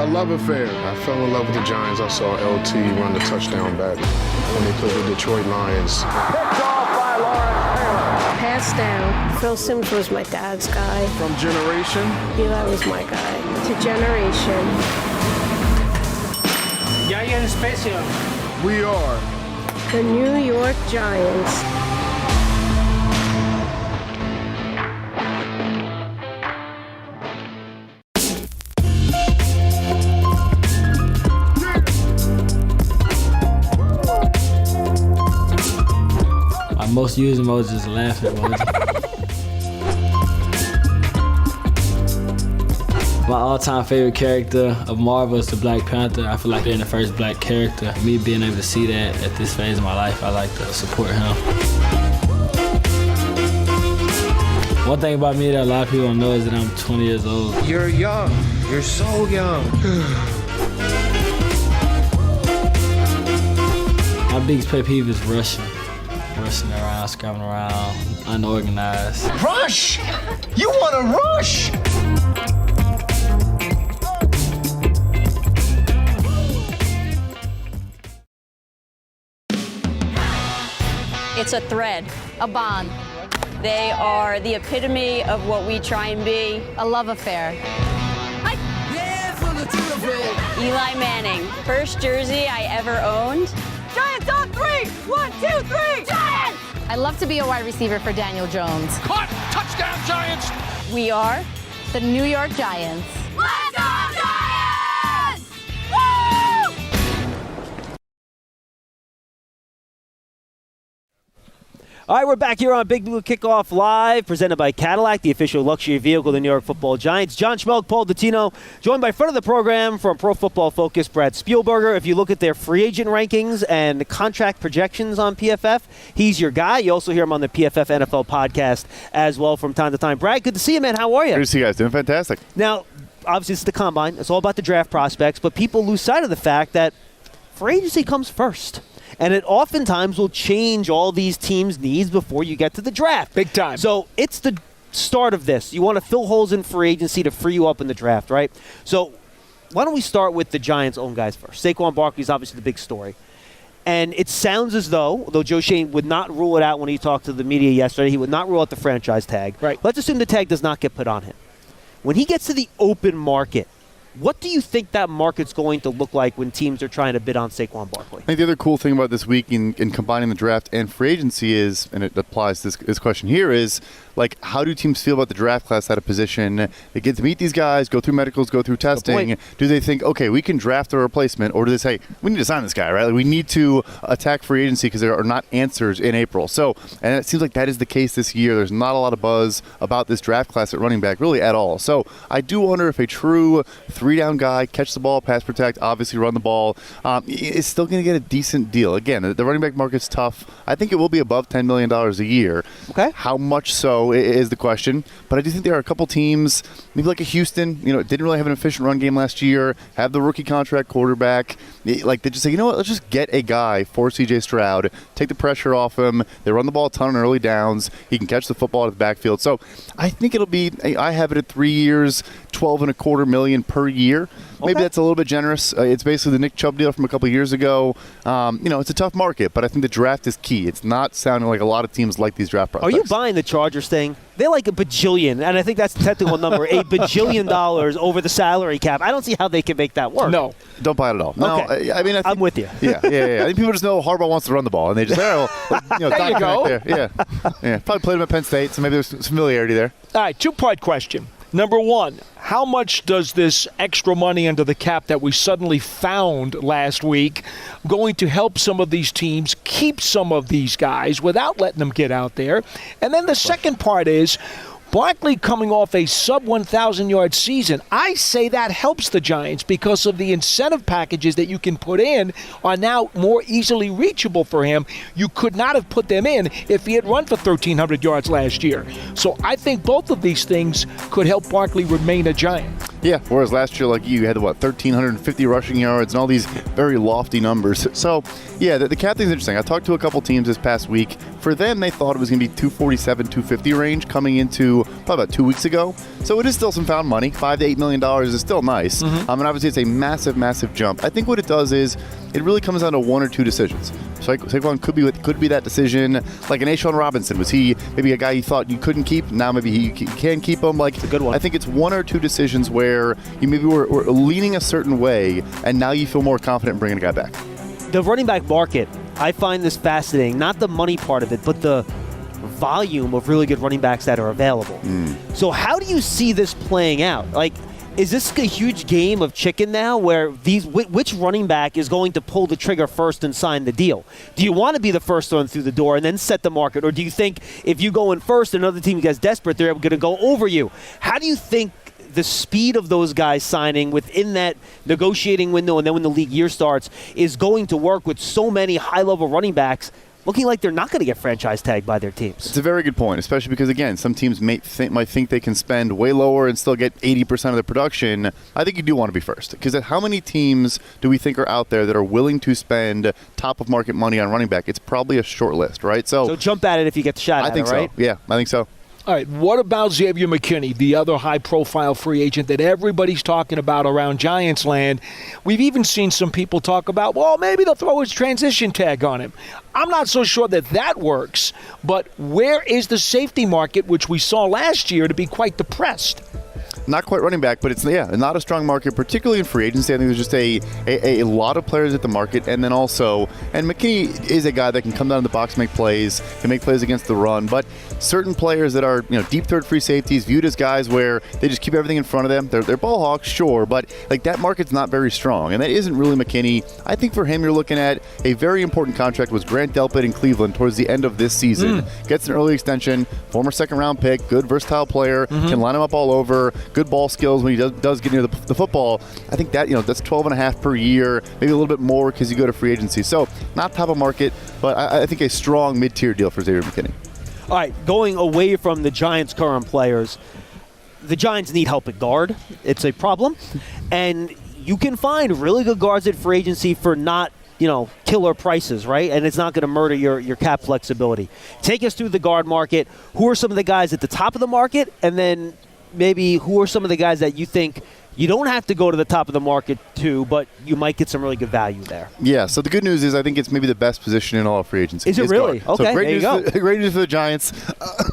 O: A love affair. I fell in love with the Giants. I saw LT run the touchdown back when they played the Detroit Lions.
N: Picked off by Lawrence Taylor. Pass down. Phil Simms was my dad's guy.
O: From generation.
N: Eli was my guy. To generation.
P: Giant Special.
O: We are
N: The New York Giants.
P: My most used emoji is a laughing emoji. My all-time favorite character of Marvel is the Black Panther. I feel like being the first black character, me being able to see that at this phase of my life, I like to support him. One thing about me that a lot of people don't know is that I'm 20 years old.
E: You're young. You're so young.
P: My biggest pet peeve is rushing. Rushing around, scrambling around, unorganized.
E: Rush! You want to rush!
Q: It's a thread, a bond. They are the epitome of what we try and be, a love affair. Eli Manning, first jersey I ever owned.
R: Giants on 3! 1, 2, 3! Giants!
S: I love to be a wide receiver for Daniel Jones.
E: Caught! Touchdown, Giants!
S: We are the New York Giants.
R: Let's go, Giants! Woo!
G: All right, we're back here on Big Blue Kickoff Live, presented by Cadillac, the official luxury vehicle of the New York Football Giants. John Schmelk, Paul Dottino, joined by friend of the program from Pro Football Focus, Brad Spielberger. If you look at their free agent rankings and contract projections on PFF, he's your guy. You also hear him on the PFF NFL podcast as well from time to time. Brad, good to see you, man. How are you?
T: Good to see you guys. Doing fantastic.
G: Now, obviously, it's the Combine. It's all about the draft prospects, but people lose sight of the fact that free agency comes first. And it oftentimes will change all these teams' needs before you get to the draft.
J: Big time.
G: So it's the start of this. You want to fill holes in free agency to free you up in the draft, right? So why don't we start with the Giants' own guys first? Saquon Barkley is obviously the big story. And it sounds as though Joe Schoen would not rule it out when he talked to the media yesterday, he would not rule out the franchise tag.
J: Right.
G: Let's assume the tag does not get put on him. When he gets to the open market, what do you think that market's going to look like when teams are trying to bid on Saquon Barkley?
T: I think the other cool thing about this week in combining the draft and free agency is, and it applies to this question here, is like, how do teams feel about the draft class at a position? They get to meet these guys, go through medicals, go through testing. Do they think, okay, we can draft a replacement, or do they say, we need to sign this guy, right? Like, we need to attack free agency because there are not answers in April. So, and it seems like that is the case this year. There's not a lot of buzz about this draft class at running back, really at all. So I do wonder if a true three-down guy, catch the ball, pass protect, obviously run the ball, is still going to get a decent deal. Again, the running back market's tough. I think it will be above $10 million a year.
G: Okay.
T: How much so is the question. But I do think there are a couple teams, maybe like a Houston, didn't really have an efficient run game last year, have the rookie contract quarterback. Like, they just say, you know what, let's just get a guy for C.J. Stroud, take the pressure off him. They run the ball a ton on early downs. He can catch the football out of the backfield. So I think it'll be, I have it at 3 years, $12.25 million per year. Maybe that's a little bit generous. It's basically the Nick Chubb deal from a couple of years ago. It's a tough market, but I think the draft is key. It's not sounding like a lot of teams like these draft prospects.
G: Are you buying the Chargers thing? They're like a bajillion, and I think that's the technical number, $1 bajillion over the salary cap. I don't see how they can make that work.
T: No. Don't buy it at all. No,
G: okay.
T: I mean,
G: I'm with you.
T: Yeah. I think people just know Harbaugh wants to run the ball, and they just,
J: there you go.
T: There. Yeah. Probably played him at Penn State, so maybe there's some familiarity there.
J: All right, two-part question. Number one, how much does this extra money under the cap that we suddenly found last week going to help some of these teams keep some of these guys without letting them get out there? And then the second part is, Barkley coming off a sub-1,000-yard season, I say that helps the Giants because of the incentive packages that you can put in are now more easily reachable for him. You could not have put them in if he had run for 1,300 yards last year. So I think both of these things could help Barkley remain a Giant.
T: Yeah, whereas last year, like you had, 1,350 rushing yards and all these very lofty numbers. So, yeah, the cap thing's interesting. I talked to a couple teams this past week. For them, they thought it was going to be 247, 250 range coming into probably about 2 weeks ago. So it is still some found money. $5 to $8 million is still nice. And obviously, it's a massive, massive jump. I think what it does is it really comes down to one or two decisions. So Saquon could be that decision. Like an A'Shaun Robinson, was he maybe a guy you thought you couldn't keep? Now maybe he can keep him. Like, it's a good one. I think it's one or two decisions where you maybe were leaning a certain way, and now you feel more confident in bringing a guy back.
G: The running back market, I find this fascinating. Not the money part of it, but the volume of really good running backs that are available. So how do you see this playing out? Like, is this a huge game of chicken now where which running back is going to pull the trigger first and sign the deal? Do you want to be the first one through the door and then set the market? Or do you think if you go in first and another team gets desperate, they're going to go over you? How do you think the speed of those guys signing within that negotiating window and then when the league year starts is going to work with so many high-level running backs looking like they're not going to get franchise tagged by their teams?
T: It's a very good point, especially because, again, some teams might think they can spend way lower and still get 80% of the production. I think you do want to be first, because how many teams do we think are out there that are willing to spend top-of-market money on running back? It's probably a short list, right? So
G: jump at it if you get the shot at it, right?
T: I think so. Yeah, I think so.
J: All right, what about Xavier McKinney, the other high-profile free agent that everybody's talking about around Giants land? We've even seen some people talk about, well, maybe they'll throw his transition tag on him. I'm not so sure that works, but where is the safety market, which we saw last year to be quite depressed?
T: Not quite running back, but it's not a strong market, particularly in free agency. I think there's just a lot of players at the market, and then also, and McKinney is a guy that can come down to the box, make plays, can make plays against the run, but certain players that are deep third free safeties viewed as guys where they just keep everything in front of them. They're ball hawks, sure, but like that market's not very strong, and that isn't really McKinney. I think for him, you're looking at a very important contract with Grant Delpit in Cleveland towards the end of this season. Gets an early extension, former second-round pick, good versatile player, can line him up all over. Good ball skills when he does get near the football. I think that that's 12.5 per year, maybe a little bit more because you go to free agency. So not top of market, but I think a strong mid-tier deal for Xavier McKinney.
G: All right, going away from the Giants' current players, the Giants need help at guard. It's a problem, and you can find really good guards at free agency for not killer prices, right? And it's not going to murder your cap flexibility. Take us through the guard market. Who are some of the guys at the top of the market, and then maybe who are some of the guys that you think you don't have to go to the top of the market to, but you might get some really good value there?
T: Yeah, so the good news is I think it's maybe the best position in all of free agency.
G: Is it really?
T: Guard.
G: Okay,
T: so
G: there you go.
T: Great news for the Giants.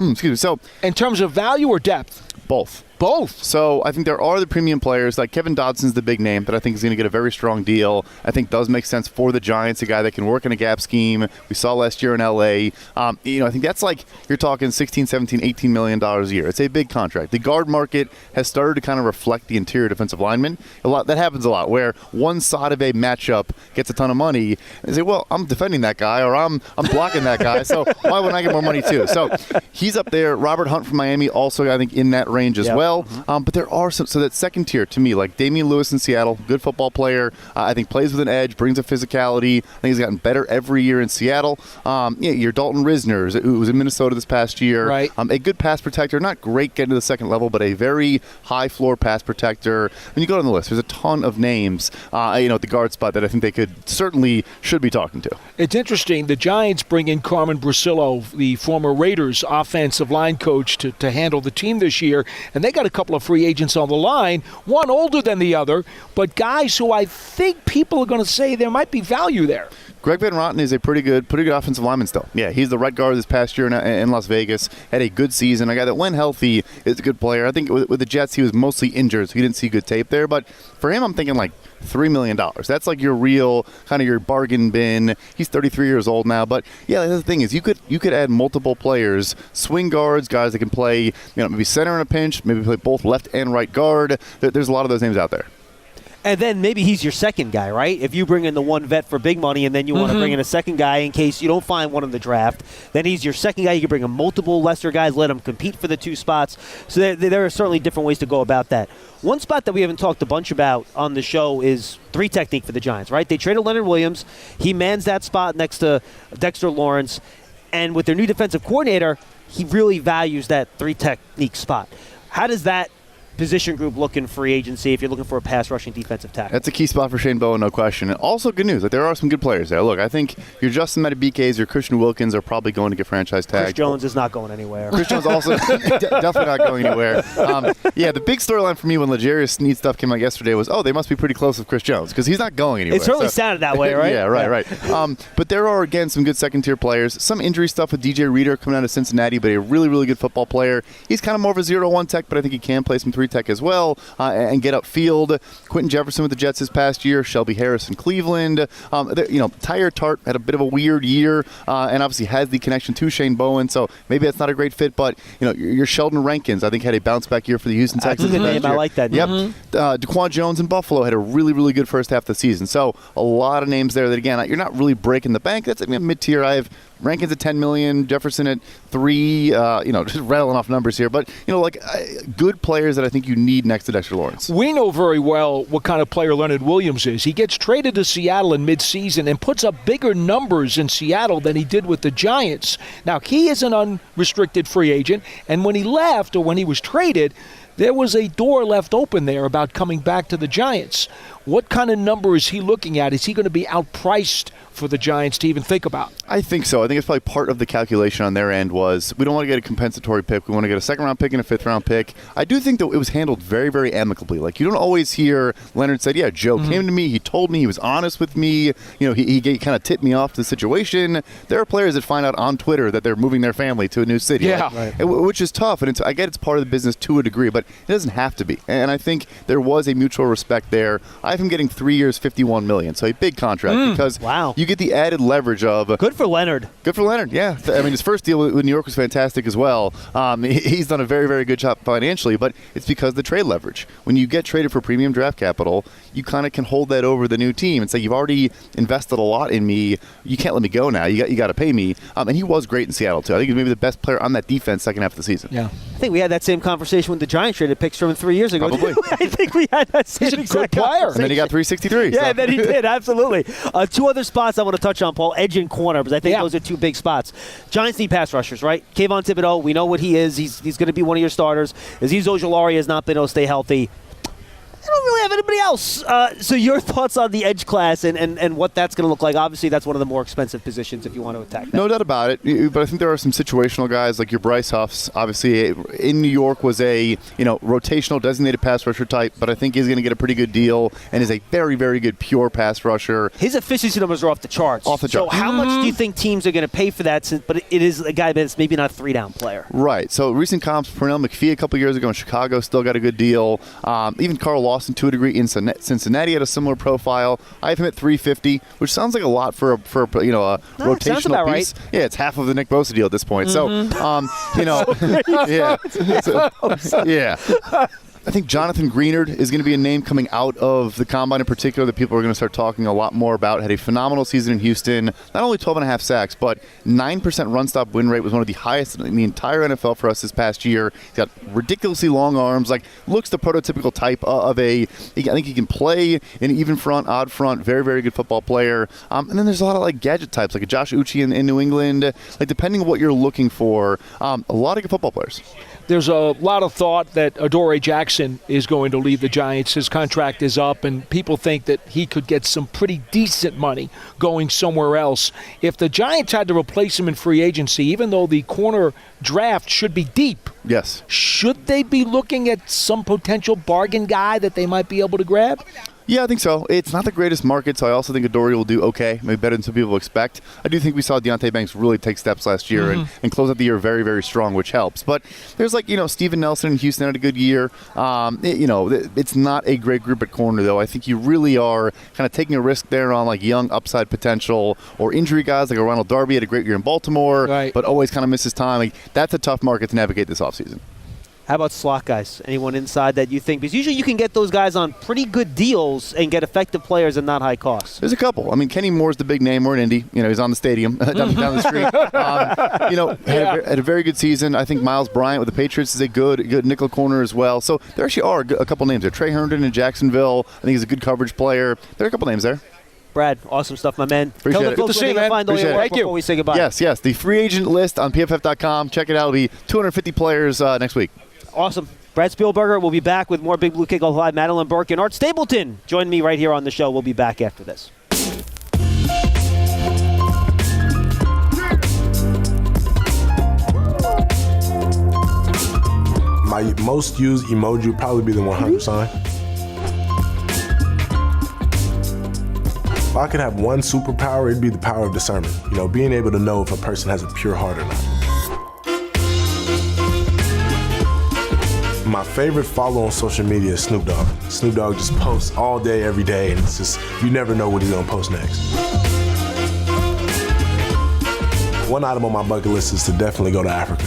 T: Excuse me. So
J: in terms of value or depth?
T: Both.
J: Both.
T: So I think there are the premium players, like Kevin Dodson's the big name that I think is going to get a very strong deal. I think does make sense for the Giants, a guy that can work in a gap scheme. We saw last year in L.A. I think that's like you're talking $16, $17, $18 million a year. It's a big contract. The guard market has started to kind of reflect the interior defensive lineman. That happens a lot, where one side of a matchup gets a ton of money. They say, well, I'm defending that guy, or I'm blocking that guy, so why wouldn't I get more money too? So he's up there. Robert Hunt from Miami also, I think, in that range as well. But there are some, so that second tier to me, like Damian Lewis in Seattle, good football player. I think plays with an edge, brings a physicality. I think he's gotten better every year in Seattle. Your Dalton Risner, who was in Minnesota this past year.
J: Right.
T: A good pass protector, not great getting to the second level, but a very high floor pass protector. When you go down the list, there's a ton of names, at the guard spot that I think they should be talking to.
J: It's interesting. The Giants bring in Carmen Brasillo, the former Raiders offensive line coach, to handle the team this year, and they got a couple of free agents on the line, one older than the other, but guys who I think people are going to say there might be value there.
T: Greg Van Roten is a pretty good offensive lineman still. Yeah, he's the right guard this past year in Las Vegas. Had a good season. A guy that, when healthy, is a good player. I think with the Jets, he was mostly injured, so he didn't see good tape there. But for him, I'm thinking like $3 million. That's like your real kind of your bargain bin. He's 33 years old now. But yeah, the thing is, you could add multiple players, swing guards, guys that can play, maybe center in a pinch, maybe play both left and right guard. There's a lot of those names out there.
G: And then maybe he's your second guy, right? If you bring in the one vet for big money and then you want to bring in a second guy in case you don't find one in the draft, then he's your second guy. You can bring in multiple lesser guys, let them compete for the two spots. So there are certainly different ways to go about that. One spot that we haven't talked a bunch about on the show is three technique for the Giants, right? They traded Leonard Williams. He mans that spot next to Dexter Lawrence. And with their new defensive coordinator, he really values that three technique spot. How does that position group look in free agency if you're looking for a pass rushing defensive tackle?
T: That's a key spot for Shane Bowen, no question. And also good news. Like, there are some good players there. Look, I think your Justin Madubuike's, your Christian Wilkins are probably going to get franchise tagged.
G: Chris Jones is not going anywhere.
T: Chris Jones also definitely not going anywhere. The big storyline for me when L'Jarius Sneed stuff came out yesterday was, they must be pretty close with Chris Jones because he's not going anywhere.
G: It certainly sounded that way, right?
T: Yeah, right. But there are, again, some good second-tier players. Some injury stuff with DJ Reader coming out of Cincinnati, but a really, really good football player. He's kind of more of a 0-1 tech, but I think he can play some 3 tech as well and get upfield. Quentin Jefferson with the Jets this past year. Shelby Harris in Cleveland. Tyre Tart had a bit of a weird year and obviously has the connection to Shane Bowen, so maybe that's not a great fit, but your Sheldon Rankins, I think, had a bounce-back year for the Houston Texans.
G: That's a good name. I like that name.
T: Yep. DeQuan Jones in Buffalo had a really, really good first half of the season. So a lot of names there that, again, you're not really breaking the bank. That's mid-tier. I have Rankins at $10 million, Jefferson at $3 million, just rattling off numbers here. But, good players that I think you need next to Dexter Lawrence.
J: We know very well what kind of player Leonard Williams is. He gets traded to Seattle in midseason and puts up bigger numbers in Seattle than he did with the Giants. Now, he is an unrestricted free agent, and when he left or when he was traded, there was a door left open there about coming back to the Giants. What kind of number is he looking at? Is he going to be outpriced for the Giants to even think about?
T: I think so. I think it's probably part of the calculation on their end was we don't want to get a compensatory pick. We want to get a second-round pick and a fifth-round pick. I do think, though, it was handled very, very amicably. Like, you don't always hear Leonard said, Joe came to me. He told me. He was honest with me. He kind of tipped me off to the situation. There are players that find out on Twitter that they're moving their family to a new city. Which is tough. And I get it's part of the business to a degree, but it doesn't have to be. And I think there was a mutual respect there. I have him getting 3 years, $51 million. So a big contract because you get the added leverage of
G: good for Leonard.
T: Good for Leonard, yeah. I mean, his first deal with New York was fantastic as well. He's done a very, very good job financially, but it's because of the trade leverage. When you get traded for premium draft capital, you kind of can hold that over the new team and say, you've already invested a lot in me. You can't let me go now. You got to pay me. And he was great in Seattle, too. I think he was maybe the best player on that defense second half of the season.
G: Yeah. I think we had that same conversation when the Giants traded picks from him 3 years ago.
T: Probably.
G: I think we had that same exact player.
T: And then he got 363.
G: Yeah, and then he did, absolutely. 2 other spots I want to touch on, Paul, edge and corner, because I think those are 2 big spots. Giants need pass rushers, right? Kayvon Thibodeau, we know what he is. He's going to be one of your starters. Azeez Ojulari has not been able to stay healthy. I don't really have anybody else. So your thoughts on the edge class and what that's going to look like? Obviously, that's one of the more expensive positions if you want to attack that.
T: No doubt about it. But I think there are some situational guys like your Bryce Huffs. Obviously, in New York was a rotational designated pass rusher type, but I think he's going to get a pretty good deal and is a very, very good pure pass rusher.
G: His efficiency numbers are off the charts. So how much do you think teams are going to pay for that? But it is a guy that's maybe not a 3-down player.
T: Right. So recent comps, Pernell McPhee a couple years ago in Chicago still got a good deal. Even Carl Lawson to a degree in Cincinnati had a similar profile. I have him at $350, which sounds like a lot for a rotational piece.
G: Right.
T: Yeah, it's half of the Nick Bosa deal at this point. So, yeah. I think Jonathan Greenard is going to be a name coming out of the Combine in particular that people are going to start talking a lot more about. Had a phenomenal season in Houston. Not only 12.5 sacks, but 9% run-stop win rate was one of the highest in the entire NFL for us this past year. He's got ridiculously long arms. Looks the prototypical type of I think he can play in even front, odd front. Very, very good football player. And then there's a lot of gadget types, like a Josh Uche in New England. Depending on what you're looking for, a lot of good football players.
J: There's a lot of thought that Adoree Jackson is going to leave the Giants. His contract is up, and people think that he could get some pretty decent money going somewhere else. If the Giants had to replace him in free agency, even though the corner draft should be deep,
T: yes,
J: should they be looking at some potential bargain guy that they might be able to grab?
T: Yeah, I think so. It's not the greatest market, so I also think Adoree will do okay, maybe better than some people expect. I do think we saw Deonte Banks really take steps last year and close out the year very, very strong, which helps. But there's Steven Nelson in Houston had a good year. It's not a great group at corner, though. I think you really are kind of taking a risk there on young upside potential or injury guys like a Ronald Darby had a great year in Baltimore, but always kind of misses time. That's a tough market to navigate this offseason.
G: How about slot guys? Anyone inside that you think? Because usually you can get those guys on pretty good deals and get effective players and not high costs.
T: There's a couple. I mean, Kenny Moore's the big name. We're in Indy. He's on the stadium down the street. Had a very good season. I think Miles Bryant with the Patriots is a good nickel corner as well. So there actually are a couple names there. Trey Herndon in Jacksonville. I think he's a good coverage player. There are a couple names there.
G: Brad, awesome stuff, my man.
T: Appreciate it.
G: Good to see you, man. Thank you. Before we say goodbye.
T: Yes. The free agent list on PFF.com. Check it out. It'll be 250 players next week.
G: Awesome. Brad Spielberger will be back with more Big Blue Kickoff Live. Madeline Burke and Art Stapleton join me right here on the show. We'll be back after this.
U: My most used emoji would probably be the 100 sign. If I could have one superpower, it'd be the power of discernment. You know, being able to know if a person has a pure heart or not. My favorite follow on social media is Snoop Dogg. Snoop Dogg just posts all day, every day, and it's just, you never know what he's gonna post next. One item on my bucket list is to definitely go to Africa.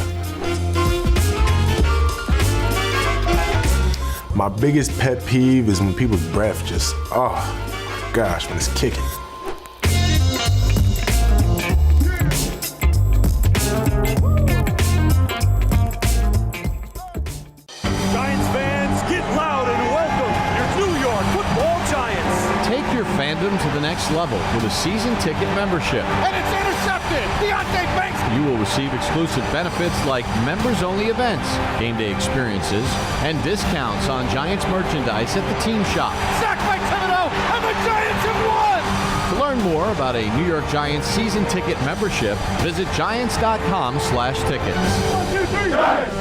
U: My biggest pet peeve is when people's breath just, oh my gosh, when it's kicking.
E: Giants fans, get loud and welcome your New York Football Giants.
K: Take your fandom to the next level with a season ticket membership.
E: And it's intercepted. Deontay Banks.
K: You will receive exclusive benefits like members-only events, game day experiences, and discounts on Giants merchandise at the team shop.
E: Sacked by Thibodeau, and the Giants have won.
K: To learn more about a New York Giants season ticket membership, visit giants.com/tickets.
E: 1, 2, 3, Giants.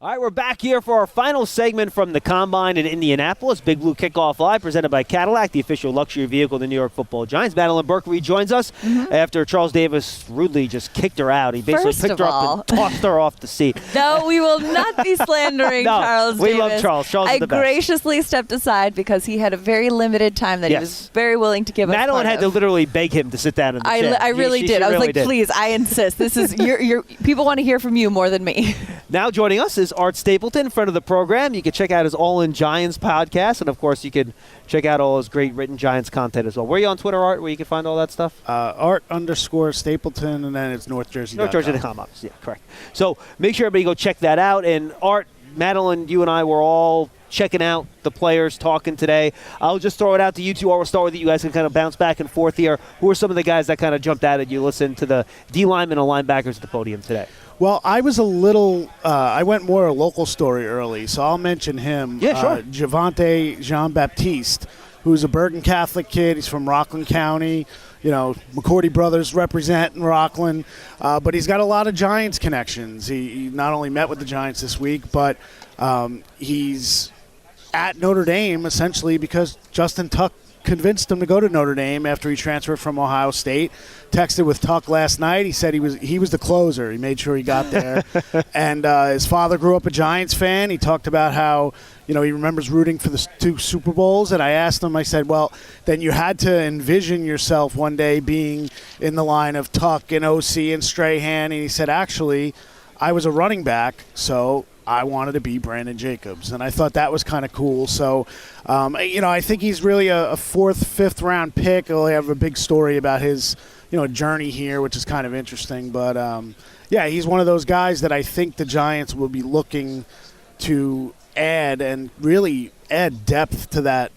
G: All right, we're back here for our final segment from the Combine in Indianapolis. Big Blue Kickoff Live, presented by Cadillac, the official luxury vehicle of the New York Football Giants. Madeline Burke rejoins us after Charles Davis rudely just kicked her out. He basically picked her up and tossed her off the seat.
H: No, we will not be slandering Charles Davis.
G: We love Charles. Charles is the best.
H: I graciously stepped aside because he had a very limited time that he was very willing to give us.
G: Madeline had to literally beg him to sit down in the chair.
H: I really did. I was like, please, I insist. This is your people want to hear from you more than me.
G: Now joining us is Art Stapleton, friend of the program. You can check out his All In Giants podcast, and of course you can check out all his great written Giants content as well. Where are you on Twitter, Art, where you can find all that stuff?
V: Art_Stapleton, and then it's NorthJersey.com.
G: NorthJersey.com, obviously. Yeah, correct. So make sure everybody go check that out. And Art, Madeline, you and I were all checking out the players, talking today. I'll just throw it out to you two. We'll start with you guys can kind of bounce back and forth here. Who are some of the guys that kind of jumped out at you? Listen to the D linemen and linebackers at the podium today.
V: Well, I was a little I went more a local story early, so I'll mention him.
G: Yeah, sure.
V: Javante Jean-Baptiste, who's a Bergen Catholic kid. He's from Rockland County. You know, McCourty brothers represent in Rockland. But he's got a lot of Giants connections. He not only met with the Giants this week, but he's at Notre Dame essentially because Justin Tuck convinced him to go to Notre Dame after he transferred from Ohio State. Texted with Tuck last night. He said he was the closer. He made sure he got there. And his father grew up a Giants fan. He talked about how, you know, he remembers rooting for the 2 Super Bowls. And I asked him, I said, well, then you had to envision yourself one day being in the line of Tuck and OC and Strahan. And he said, actually, I was a running back, so I wanted to be Brandon Jacobs, and I thought that was kind of cool. So, you know, I think he's really a 4th, 5th round pick. He'll have a big story about his, you know, journey here, which is kind of interesting. But, yeah, he's one of those guys that I think the Giants will be looking to add and really add depth to that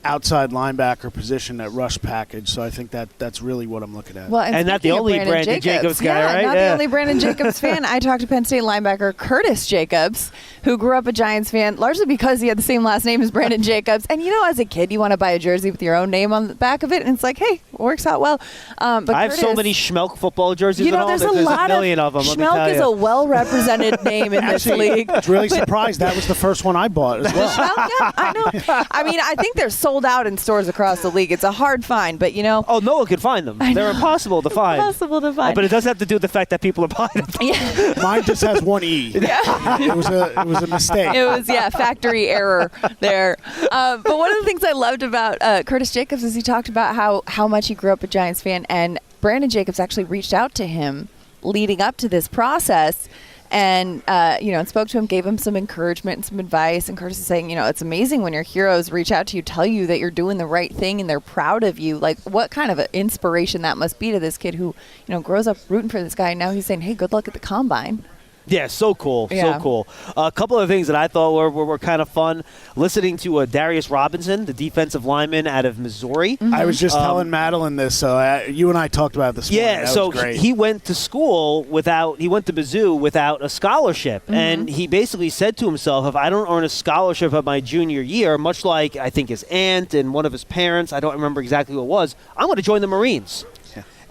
V: outside linebacker position, that rush package. So I think that's really what I'm looking at.
H: Well, and
G: not the only Brandon Jacobs guy, right?
H: Not the only Brandon Jacobs fan. I talked to Penn State linebacker Curtis Jacobs, who grew up a Giants fan, largely because he had the same last name as Brandon Jacobs. And, you know, as a kid, you want to buy a jersey with your own name on the back of it, and it's like, hey, works out well. But
G: I have so many Schmelk football jerseys.
H: You know, there's a
G: million of them.
H: Schmelk is a well-represented name in this league.
V: I was really surprised. That was the first one I bought as well.
H: Yeah, I know. I mean, I think they're sold out in stores across the league. It's a hard find, but, you know.
G: Oh, no one can find them. They're impossible to find.
H: Impossible to find.
G: But it does have to do with the fact that people are buying them.
H: Yeah.
V: Mine just has one E.
H: Yeah.
V: It was a mistake.
H: It was, factory error there. But one of the things I loved about Curtis Jacobs is he talked about how much he grew up a Giants fan, and Brandon Jacobs actually reached out to him leading up to this process and, and spoke to him, gave him some encouragement and some advice. And Curtis is saying, it's amazing when your heroes reach out to you, tell you that you're doing the right thing and they're proud of you. Like, what kind of an inspiration that must be to this kid who, grows up rooting for this guy. And now he's saying, hey, good luck at the Combine.
G: Yeah, so cool.
H: Yeah.
G: So cool. A couple of things that I thought were kind of fun. Listening to Darius Robinson, the defensive lineman out of Missouri.
V: Mm-hmm. I was just telling Madeline this, so you and I talked about it this morning.
G: Yeah,
V: That
G: so
V: was great.
G: he went to school he went to Mizzou without a scholarship.
V: Mm-hmm.
G: And he basically said to himself, if I don't earn a scholarship at my junior year, much like I think his aunt and one of his parents, I don't remember exactly who it was, I'm going to join the Marines.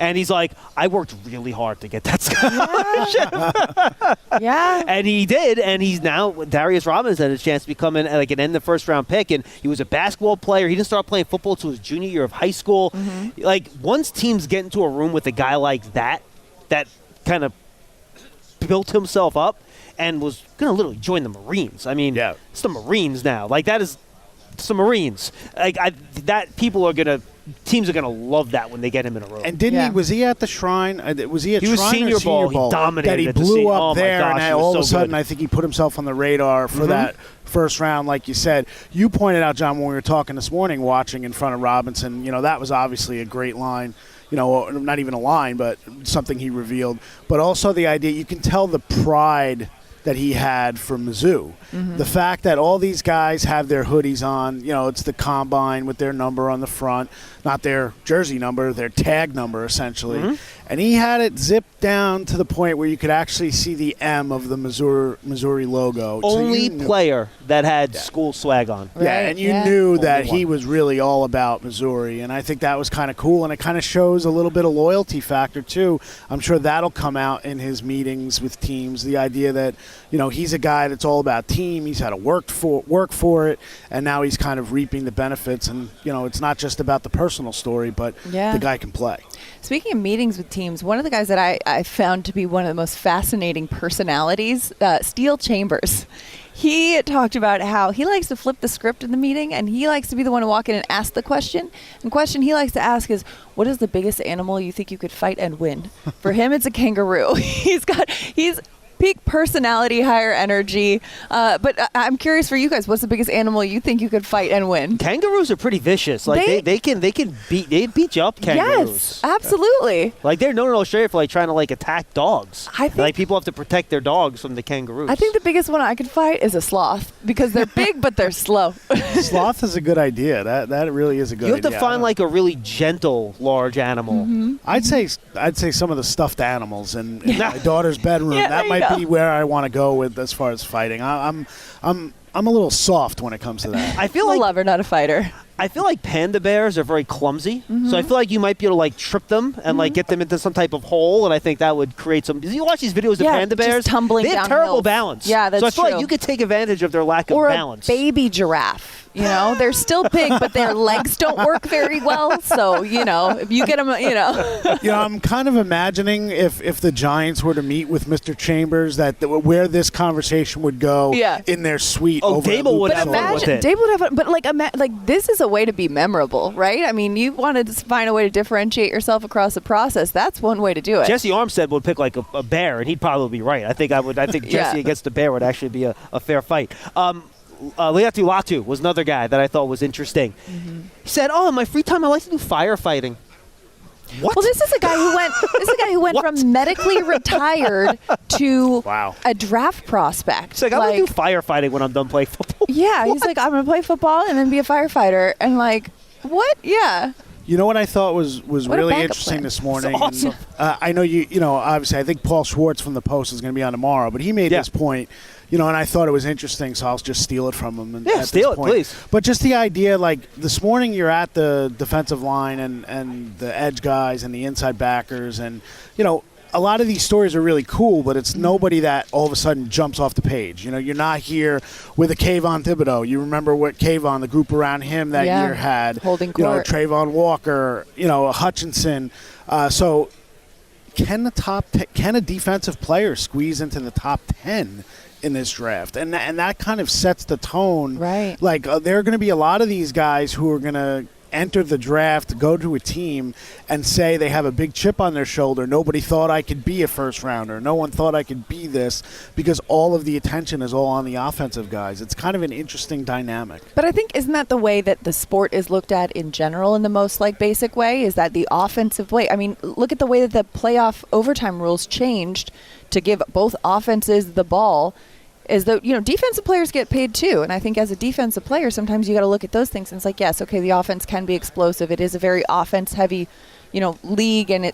G: And he's like, I worked really hard to get that scholarship.
H: Yeah.
G: And he did, and he's now, Darius Robinson had a chance to become an end of first-round pick, and he was a basketball player. He didn't start playing football until his junior year of high school.
H: Mm-hmm.
G: Like, once teams get into a room with a guy like that kind of built himself up and was going to literally join the Marines. I mean, it's the Marines now. Like, that is some Marines. Like, teams are going to love that when they get him in a room.
V: And didn't he? Was he at the Shrine? Was he at
G: He was
V: Shrine
G: Senior
V: or Senior
G: Bowl. He dominated
V: that he
G: at the
V: blew up
G: Oh my
V: there,
G: gosh,
V: and
G: he was
V: all
G: so
V: of a sudden,
G: good.
V: I think he put himself on the radar for that first round, like you said. You pointed out, John, when we were talking this morning, watching in front of Robinson. That was obviously a great line. Not even a line, but something he revealed. But also the idea, you can tell the pride that he had for Mizzou. The fact that all these guys have their hoodies on, it's the combine with their number on the front, not their jersey number, their tag number essentially. And he had it zipped down to the point where you could actually see the M of the Missouri logo.
G: Only player that had school swag on.
V: Yeah, and you knew that he was really all about Missouri, and I think that was kind of cool, and it kind of shows a little bit of loyalty factor too. I'm sure that'll come out in his meetings with teams, the idea that, he's a guy that's all about team, he's had to work for it, and now he's kind of reaping the benefits, and, it's not just about the personal story, but the guy can play.
H: Speaking of meetings with teams, one of the guys that I found to be one of the most fascinating personalities, Steel Chambers. He talked about how he likes to flip the script in the meeting, and he likes to be the one to walk in and ask the question. And the question he likes to ask is, what is the biggest animal you think you could fight and win? For him, it's a kangaroo. He's peak personality, higher energy. But I'm curious for you guys, what's the biggest animal you think you could fight and win?
G: Kangaroos are pretty vicious. Like they can beat you up. Kangaroos.
H: Yes, absolutely.
G: Like they're known in Australia for trying to attack dogs. I think people have to protect their dogs from the kangaroos.
H: I think the biggest one I could fight is a sloth because they're big but they're slow.
V: Sloth is a good idea. That really is a good idea.
G: You have to find a really gentle large animal.
V: Mm-hmm. I'd say some of the stuffed animals in my daughter's bedroom. That might be where I want to go with as far as fighting. I'm a little soft when it comes to that.
G: I feel
H: a lover, not a fighter.
G: I feel like panda bears are very clumsy, so I feel like you might be able to trip them and get them into some type of hole, and I think that would create some. You watch these videos of panda bears,
H: just tumbling
G: they have
H: down
G: terrible
H: hills.
G: balance.
H: Yeah, that's
G: so I feel
H: true.
G: like you could take advantage of their lack of
H: or
G: balance.
H: Or a baby giraffe. They're still big, but their legs don't work very well. So if you get them,
V: I'm kind of imagining if the Giants were to meet with Mr. Chambers, where this conversation would go in their suite.
G: Oh,
V: over
G: Dable would have
V: fun
G: with it.
H: Dable would have, but this is a way to be memorable, right? I mean, you want to find a way to differentiate yourself across the process. That's one way to do it.
G: Jesse Armstead would pick a bear, and he'd probably be right. I think Jesse against the bear would actually be a fair fight. Leatu Latu was another guy that I thought was interesting. He said, in my free time I like to do firefighting. What?
H: Well, this is a guy who went from medically retired to a draft prospect.
G: He's like, I'm going to do firefighting when I'm done playing football.
H: Yeah, he's like, I'm going to play football and then be a firefighter. And what? Yeah.
V: You know what I thought was really interesting
H: plan.
V: this morning?
G: That's awesome.
V: I know obviously I think Paul Schwartz from the Post is going to be on tomorrow, but he made this point, and I thought it was interesting, so I'll just steal it from him.
G: Steal it, please.
V: But just the idea, this morning you're at the defensive line and the edge guys and the inside backers, and, a lot of these stories are really cool, but it's nobody that all of a sudden jumps off the page. You're not here with a Kayvon Thibodeau. You remember what Kayvon, the group around him that year had.
H: Holding court.
V: Trayvon Walker, Hutchinson. So can a defensive player squeeze into the top 10 in this draft? And that kind of sets the tone.
H: Right.
V: There are going to be a lot of these guys who are going to enter the draft, go to a team, and say they have a big chip on their shoulder. Nobody thought I could be a first rounder. No one thought I could be this, because all of the attention is all on the offensive guys. It's kind of an interesting dynamic.
H: But I think, isn't that the way that the sport is looked at in general in the most basic way, is that the offensive way? I mean, look at the way that the playoff overtime rules changed to give both offenses the ball. Is that, defensive players get paid too. And I think as a defensive player, sometimes you got to look at those things. And it's like, yes, okay, the offense can be explosive. It is a very offense heavy, league, and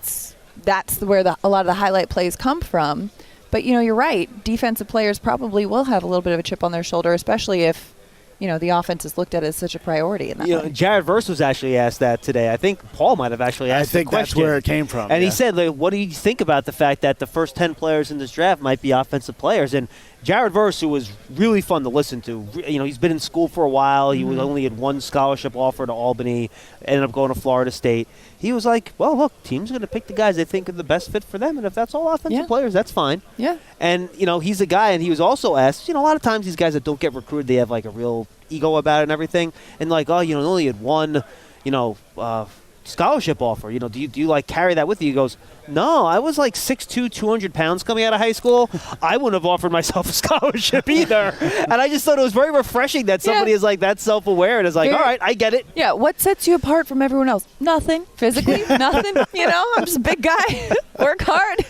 H: that's where a lot of the highlight plays come from. But, you're right. Defensive players probably will have a little bit of a chip on their shoulder, especially if, the offense is looked at as such a priority in that way.
G: Jared Verse was actually asked that today. I think Paul might have actually asked the question.
V: I think that's where it came from.
G: And he said, what do you think about the fact that the first 10 players in this draft might be offensive players? And Jared Verse, who was really fun to listen to, he's been in school for a while. He was only had one scholarship offer to Albany, ended up going to Florida State. He was like, well, look, teams are going to pick the guys they think are the best fit for them, and if that's all offensive players, that's fine.
H: Yeah.
G: And, he's a guy, and he was also asked, a lot of times these guys that don't get recruited, they have, a real ego about it and everything, and only had one, scholarship offer. Do you carry that with you? He goes, no, I was 6'2", 200 pounds coming out of high school. I wouldn't have offered myself a scholarship either. And I just thought it was very refreshing that somebody is that self-aware and is all right, I get it.
H: Yeah, what sets you apart from everyone else? Nothing. Physically, nothing. I'm just a big guy. Work hard.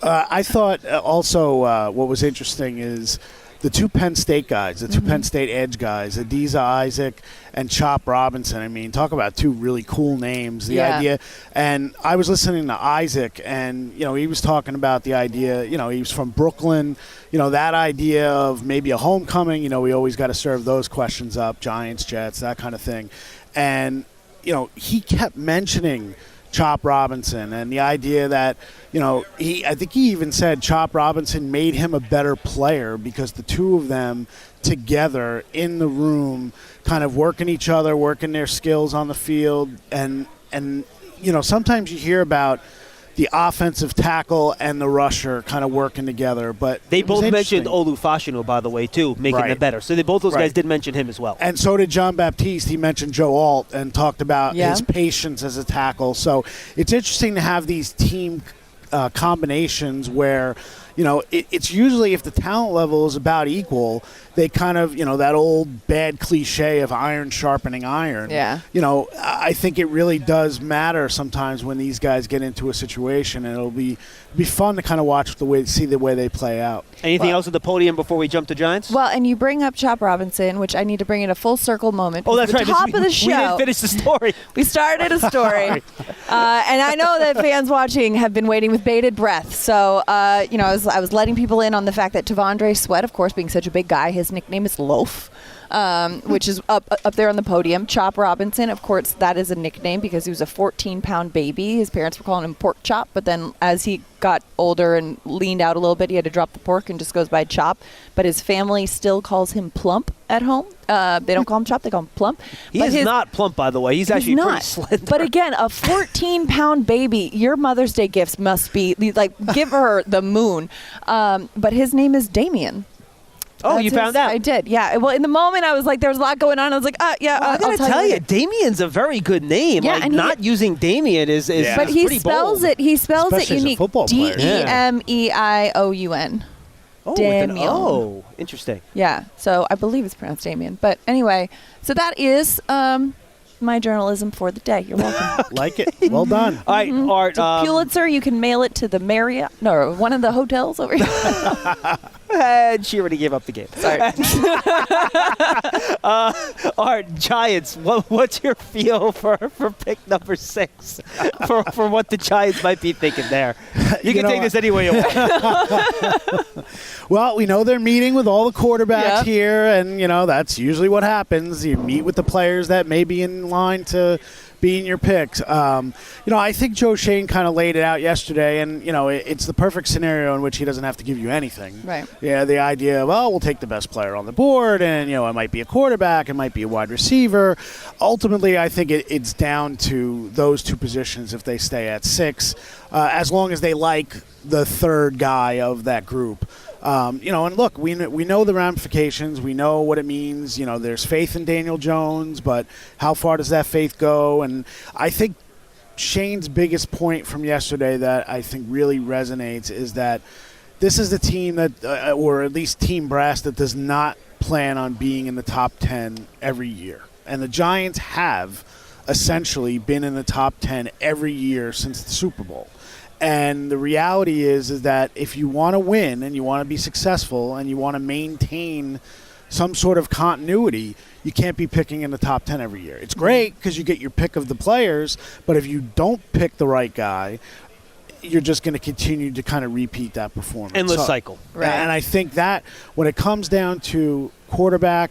V: I thought also what was interesting is the two Penn State guys, the two Penn State edge guys, Adiza Isaac and Chop Robinson. I mean, talk about two really cool names. The idea, and I was listening to Isaac, and he was talking about the idea. He was from Brooklyn. That idea of maybe a homecoming. We always got to serve those questions up: Giants, Jets, that kind of thing. And he kept mentioning Chop Robinson and the idea that, I think he even said Chop Robinson made him a better player because the two of them together in the room kind of working each other, working their skills on the field. And sometimes you hear about the offensive tackle and the rusher kind of working together. But
G: they both mentioned Olu Fashanu, by the way, too, making them better. So both those guys did mention him as well.
V: And so did John Baptiste. He mentioned Joe Alt and talked about his patience as a tackle. So it's interesting to have these team combinations where, it's usually if the talent level is about equal, they kind of, that old bad cliche of iron sharpening iron.
H: Yeah.
V: I think it really does matter sometimes when these guys get into a situation, and it'll be fun to kind of see the way they play out.
G: Anything else at the podium before we jump to Giants?
H: Well, and you bring up Chop Robinson, which I need to bring in a full circle moment.
G: Oh, that's right.
H: Top of the show.
G: We didn't finish the story.
H: We started a story. And I know that fans watching have been waiting with bated breath. So, I was letting people in on the fact that Tavondre Sweat, of course, being such a big guy, his nickname is Loaf. Which is up there on the podium. Chop Robinson, of course, that is a nickname because he was a 14-pound baby. His parents were calling him Pork Chop, but then as he got older and leaned out a little bit, he had to drop the pork and just goes by Chop. But his family still calls him Plump at home. They don't call him Chop, they call him Plump.
G: He's not plump, by the way. He's actually pretty slender.
H: But again, a 14-pound baby, your Mother's Day gifts must be, give her the moon. But his name is Damien.
G: Oh, you found out?
H: I did, yeah. Well, in the moment, I was like, there was a lot going on. I was like,
G: I gotta tell you, Damien's a very good name.
H: Yeah, and
G: not using Damien is
H: but he spells
G: bold.
H: He spells
V: Especially
H: it unique. Demeion.
G: Oh, interesting.
H: Yeah, so I believe it's pronounced Damien. But anyway, so that is my journalism for the day. You're welcome.
V: Like it. Well done.
G: All right, Art.
H: Pulitzer, you can mail it to the Marriott. No, one of the hotels over here.
G: And she already gave up the game.
H: Sorry.
G: Art, Giants, what's your feel for pick number 6? for what the Giants might be thinking there? You can take this any way you want.
V: Well, we know they're meeting with all the quarterbacks here, and, that's usually what happens. You meet with the players that may be in line to be in your picks. I think Joe Shane kind of laid it out yesterday, and, it's the perfect scenario in which he doesn't have to give you anything.
H: Right.
V: Yeah, the idea of, we'll take the best player on the board, and, it might be a quarterback, it might be a wide receiver. Ultimately, I think it's down to those two positions if they stay at 6, as long as they like the third guy of that group. And look, we know the ramifications. We know what it means. There's faith in Daniel Jones, but how far does that faith go? And I think Shane's biggest point from yesterday that I think really resonates is that this is the team that, or at least Team Brass, that does not plan on being in the top 10 every year. And the Giants have essentially been in the top 10 every year since the Super Bowl. And the reality is that if you want to win and you want to be successful and you want to maintain some sort of continuity, you can't be picking in the top 10 every year. It's great because you get your pick of the players, but if you don't pick the right guy, you're just going to continue to kind of repeat that performance.
G: Endless cycle.
V: Right. And I think that when it comes down to quarterback,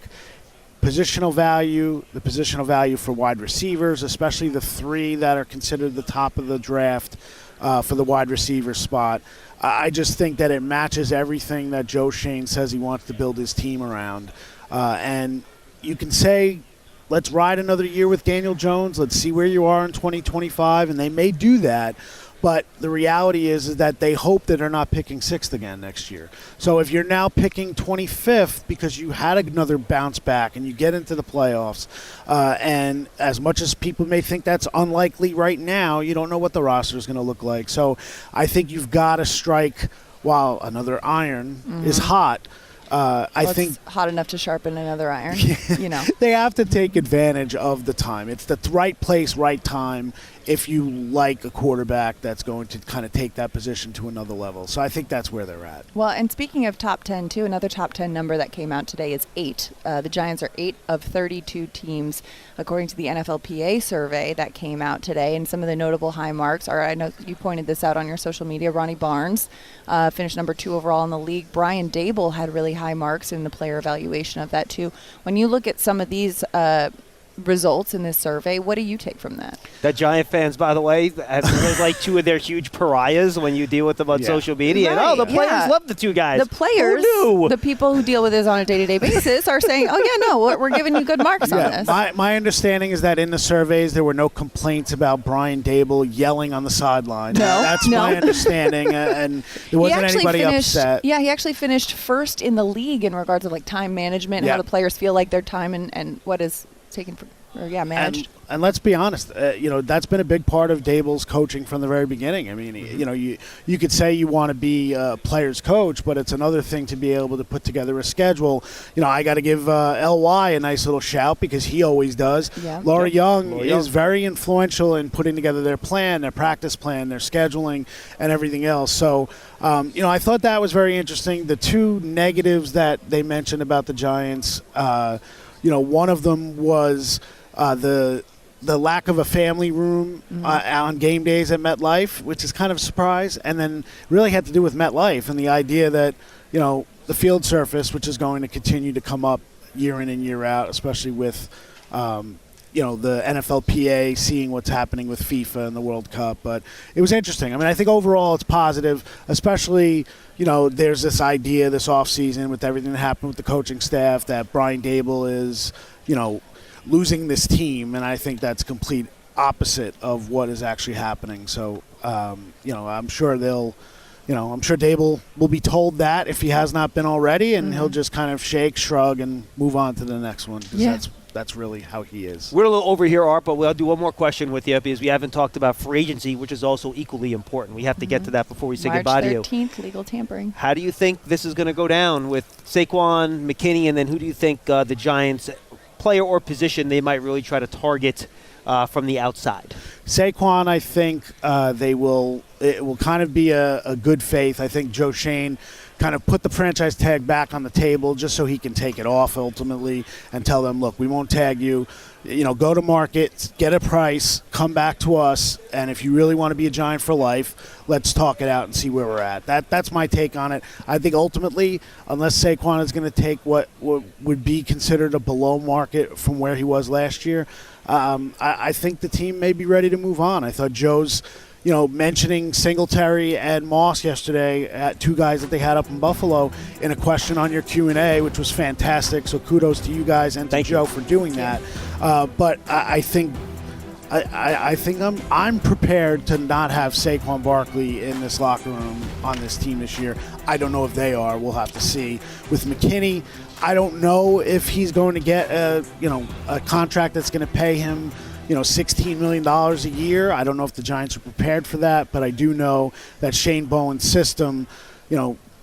V: positional value, the positional value for wide receivers, especially the three that are considered the top of the draft for the wide receiver spot, I just think that it matches everything that Joe Shane says he wants to build his team around. And you can say, let's ride another year with Daniel Jones. Let's see where you are in 2025. And they may do that. But the reality is that they hope that they're not picking 6th again next year. So if you're now picking 25th because you had another bounce back and you get into the playoffs, and as much as people may think that's unlikely right now, you don't know what the roster is going to look like. So I think you've got to strike while another iron is hot. I think
H: it's hot enough to sharpen another iron.
V: They have to take advantage of the time. It's the right place, right time. If you like a quarterback that's going to kind of take that position to another level. So I think that's where they're at.
H: Well, and speaking of top 10, too, another top 10 number that came out today is 8. The Giants are 8 of 32 teams, according to the NFLPA survey that came out today. And some of the notable high marks are, I know you pointed this out on your social media, Ronnie Barnes finished number 2 overall in the league. Brian Dable had really high marks in the player evaluation of that, too. When you look at some of these results in this survey, what do you take from that?
G: That Giant fans, by the way, have like 2 of their huge pariahs when you deal with them on social media.
H: Right.
G: And, the players love the 2 guys.
H: The players, the people who deal with this on a day-to-day basis are saying, we're giving you good marks on this.
V: My understanding is that in the surveys there were no complaints about Brian Dable yelling on the sideline. That's my understanding, and there wasn't anybody upset.
H: Yeah, he actually finished first in the league in regards of time management, how the players feel like their time and what is taken for managed.
V: And let's be honest, that's been a big part of Dable's coaching from the very beginning. I mean, you could say you want to be a player's coach, but it's another thing to be able to put together a schedule. I got to give LY a nice little shout because he always does.
H: Yeah.
V: Laura Young is very influential in putting together their plan, their practice plan, their scheduling, and everything else. So, I thought that was very interesting. The 2 negatives that they mentioned about the Giants, one of them was the lack of a family room on game days at MetLife, which is kind of a surprise, and then really had to do with MetLife and the idea that, the field surface, which is going to continue to come up year in and year out, especially with, the NFLPA seeing what's happening with FIFA and the World Cup. But it was interesting. I mean, I think overall it's positive, especially, there's this idea this offseason with everything that happened with the coaching staff that Brian Dable is, losing this team, and I think that's complete opposite of what is actually happening. So, I'm sure I'm sure Dable will be told that if he has not been already, and he'll just kind of shake, shrug, and move on to the next one. That's really how he is.
G: We're a little over here, Art, but we'll do one more question with you because we haven't talked about free agency, which is also equally important. We have to get to that before we say goodbye to you.
H: March 13th, legal tampering.
G: How do you think this is going to go down with Saquon, McKinney, and then who do you think the Giants, player or position, they might really try to target from the outside?
V: Saquon, I think it will kind of be a good faith. I think Joe Shane kind of put the franchise tag back on the table just so he can take it off ultimately and tell them, look, we won't tag you. Go to market, get a price, come back to us, and if you really want to be a Giant for life, let's talk it out and see where we're at. That's my take on it. I think ultimately, unless Saquon is going to take what would be considered a below market from where he was last year, I think the team may be ready to move on. I thought Joe's mentioning Singletary and Moss yesterday, at 2 guys that they had up in Buffalo, in a question on your Q&A, which was fantastic. So kudos to you guys and to Joe for doing that. But I think I think I'm prepared to not have Saquon Barkley in this locker room on this team this year. I don't know if they are. We'll have to see. With McKinney, I don't know if he's going to get a contract that's going to pay him $16 million a year. I don't know if the Giants are prepared for that, but I do know that Shane Bowen's system,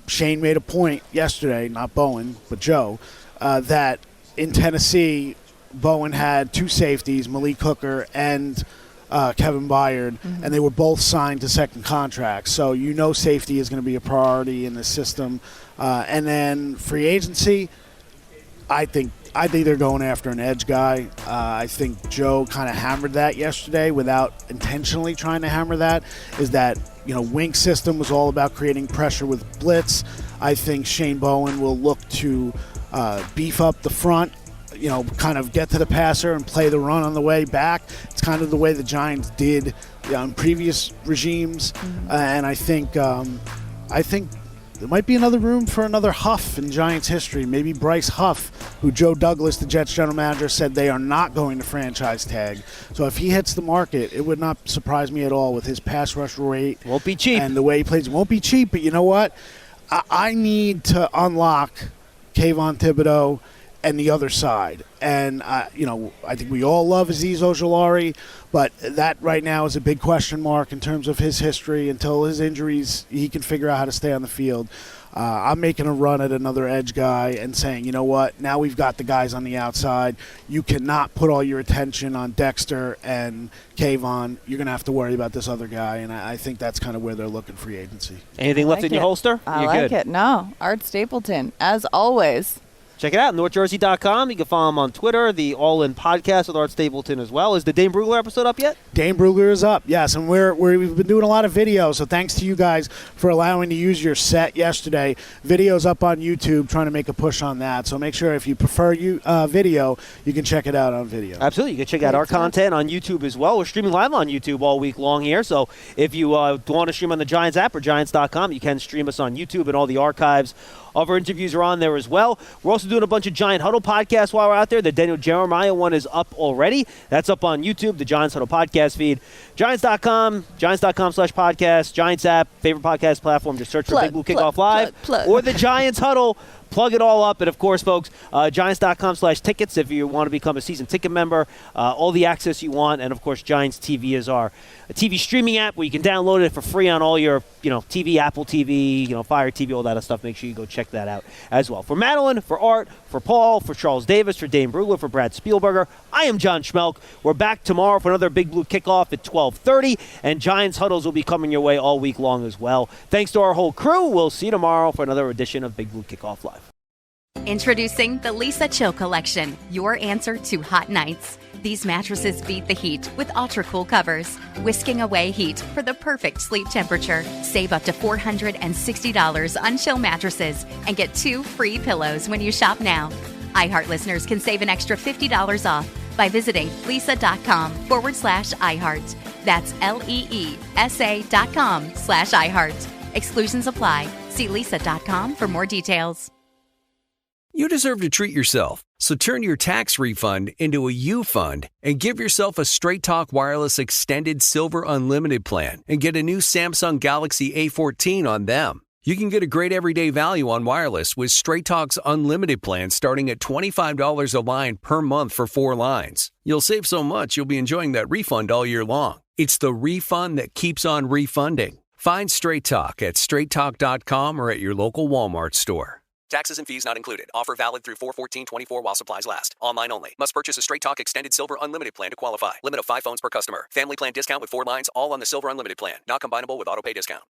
V: Shane made a point yesterday, not Bowen, but Joe, that in Tennessee, Bowen had 2 safeties, Malik Hooker and Kevin Byard, and they were both signed to second contracts. So safety is going to be a priority in the system. And then free agency, I think they're going after an edge guy. I think Joe kind of hammered that yesterday without intentionally trying to hammer that, is that, Wink system was all about creating pressure with blitz. I think Shane Bowen will look to beef up the front, kind of get to the passer and play the run on the way back. It's kind of the way the Giants did in previous regimes. And I think there might be another room for another Huff in Giants history. Maybe Bryce Huff, who Joe Douglas, the Jets general manager, said they are not going to franchise tag. So if he hits the market, it would not surprise me at all with his pass rush rate.
G: Won't be cheap.
V: And the way he plays. It won't be cheap, but you know what? I need to unlock Kayvon Thibodeau and the other side. And, I think we all love Azeez Ojulari, but that right now is a big question mark in terms of his history. Until his injuries, he can figure out how to stay on the field. I'm making a run at another edge guy and saying, you know what, now we've got the guys on the outside. You cannot put all your attention on Dexter and Kayvon. You're going to have to worry about this other guy, and I think that's kind of where they're looking free agency.
G: Anything left in your holster?
H: I
G: You're
H: like
G: good.
H: it. No, Art Stapleton, as always.
G: Check it out, NorthJersey.com. You can follow him on Twitter, the All In Podcast with Art Stapleton as well. Is the Dane Brugler episode up yet?
V: Dane Brugler is up, yes, and we've been doing a lot of videos, so thanks to you guys for allowing to use your set yesterday. Videos up on YouTube, trying to make a push on that, so make sure if you prefer video, you can check it out on video.
G: Absolutely. You can check out our content on YouTube as well. We're streaming live on YouTube all week long here, so if you want to stream on the Giants app or Giants.com, you can stream us on YouTube, and all the archives of our interviews are on there as well. We're also doing a bunch of Giant Huddle podcasts while we're out there. The Daniel Jeremiah one is up already. That's up on YouTube, the Giants Huddle podcast feed. Giants.com, Giants.com/podcast, Giants app, favorite podcast platform. Just search for Big Blue Kickoff Live or the Giants Huddle. Plug it all up. And, of course, folks, Giants.com/tickets if you want to become a season ticket member. All the access you want. And, of course, Giants TV is our TV streaming app where you can download it for free on all your, TV, Apple TV, Fire TV, all that stuff. Make sure you go check that out as well. For Madeline, for Art, for Paul, for Charles Davis, for Dane Brugler, for Brad Spielberger, I am John Schmelk. We're back tomorrow for another Big Blue Kickoff at 12:30. And Giants Huddles will be coming your way all week long as well. Thanks to our whole crew. We'll see you tomorrow for another edition of Big Blue Kickoff Live.
A: Introducing the Lisa Chill Collection, your answer to hot nights. These mattresses beat the heat with ultra-cool covers, whisking away heat for the perfect sleep temperature. Save up to $460 on Chill mattresses and get 2 free pillows when you shop now. iHeart listeners can save an extra $50 off by visiting lisa.com/iHeart. That's LEESA.com/iHeart. Exclusions apply. See lisa.com for more details.
B: You deserve to treat yourself, so turn your tax refund into a U fund and give yourself a Straight Talk Wireless Extended Silver Unlimited plan and get a new Samsung Galaxy A14 on them. You can get a great everyday value on wireless with Straight Talk's Unlimited plan starting at $25 a line per month for 4 lines. You'll save so much you'll be enjoying that refund all year long. It's the refund that keeps on refunding. Find Straight Talk at straighttalk.com or at your local Walmart store.
W: Taxes and fees not included. Offer valid through 4/14/24 while supplies last. Online only. Must purchase a Straight Talk Extended Silver Unlimited plan to qualify. Limit of 5 phones per customer. Family plan discount with 4 lines, all on the Silver Unlimited plan. Not combinable with auto pay discount.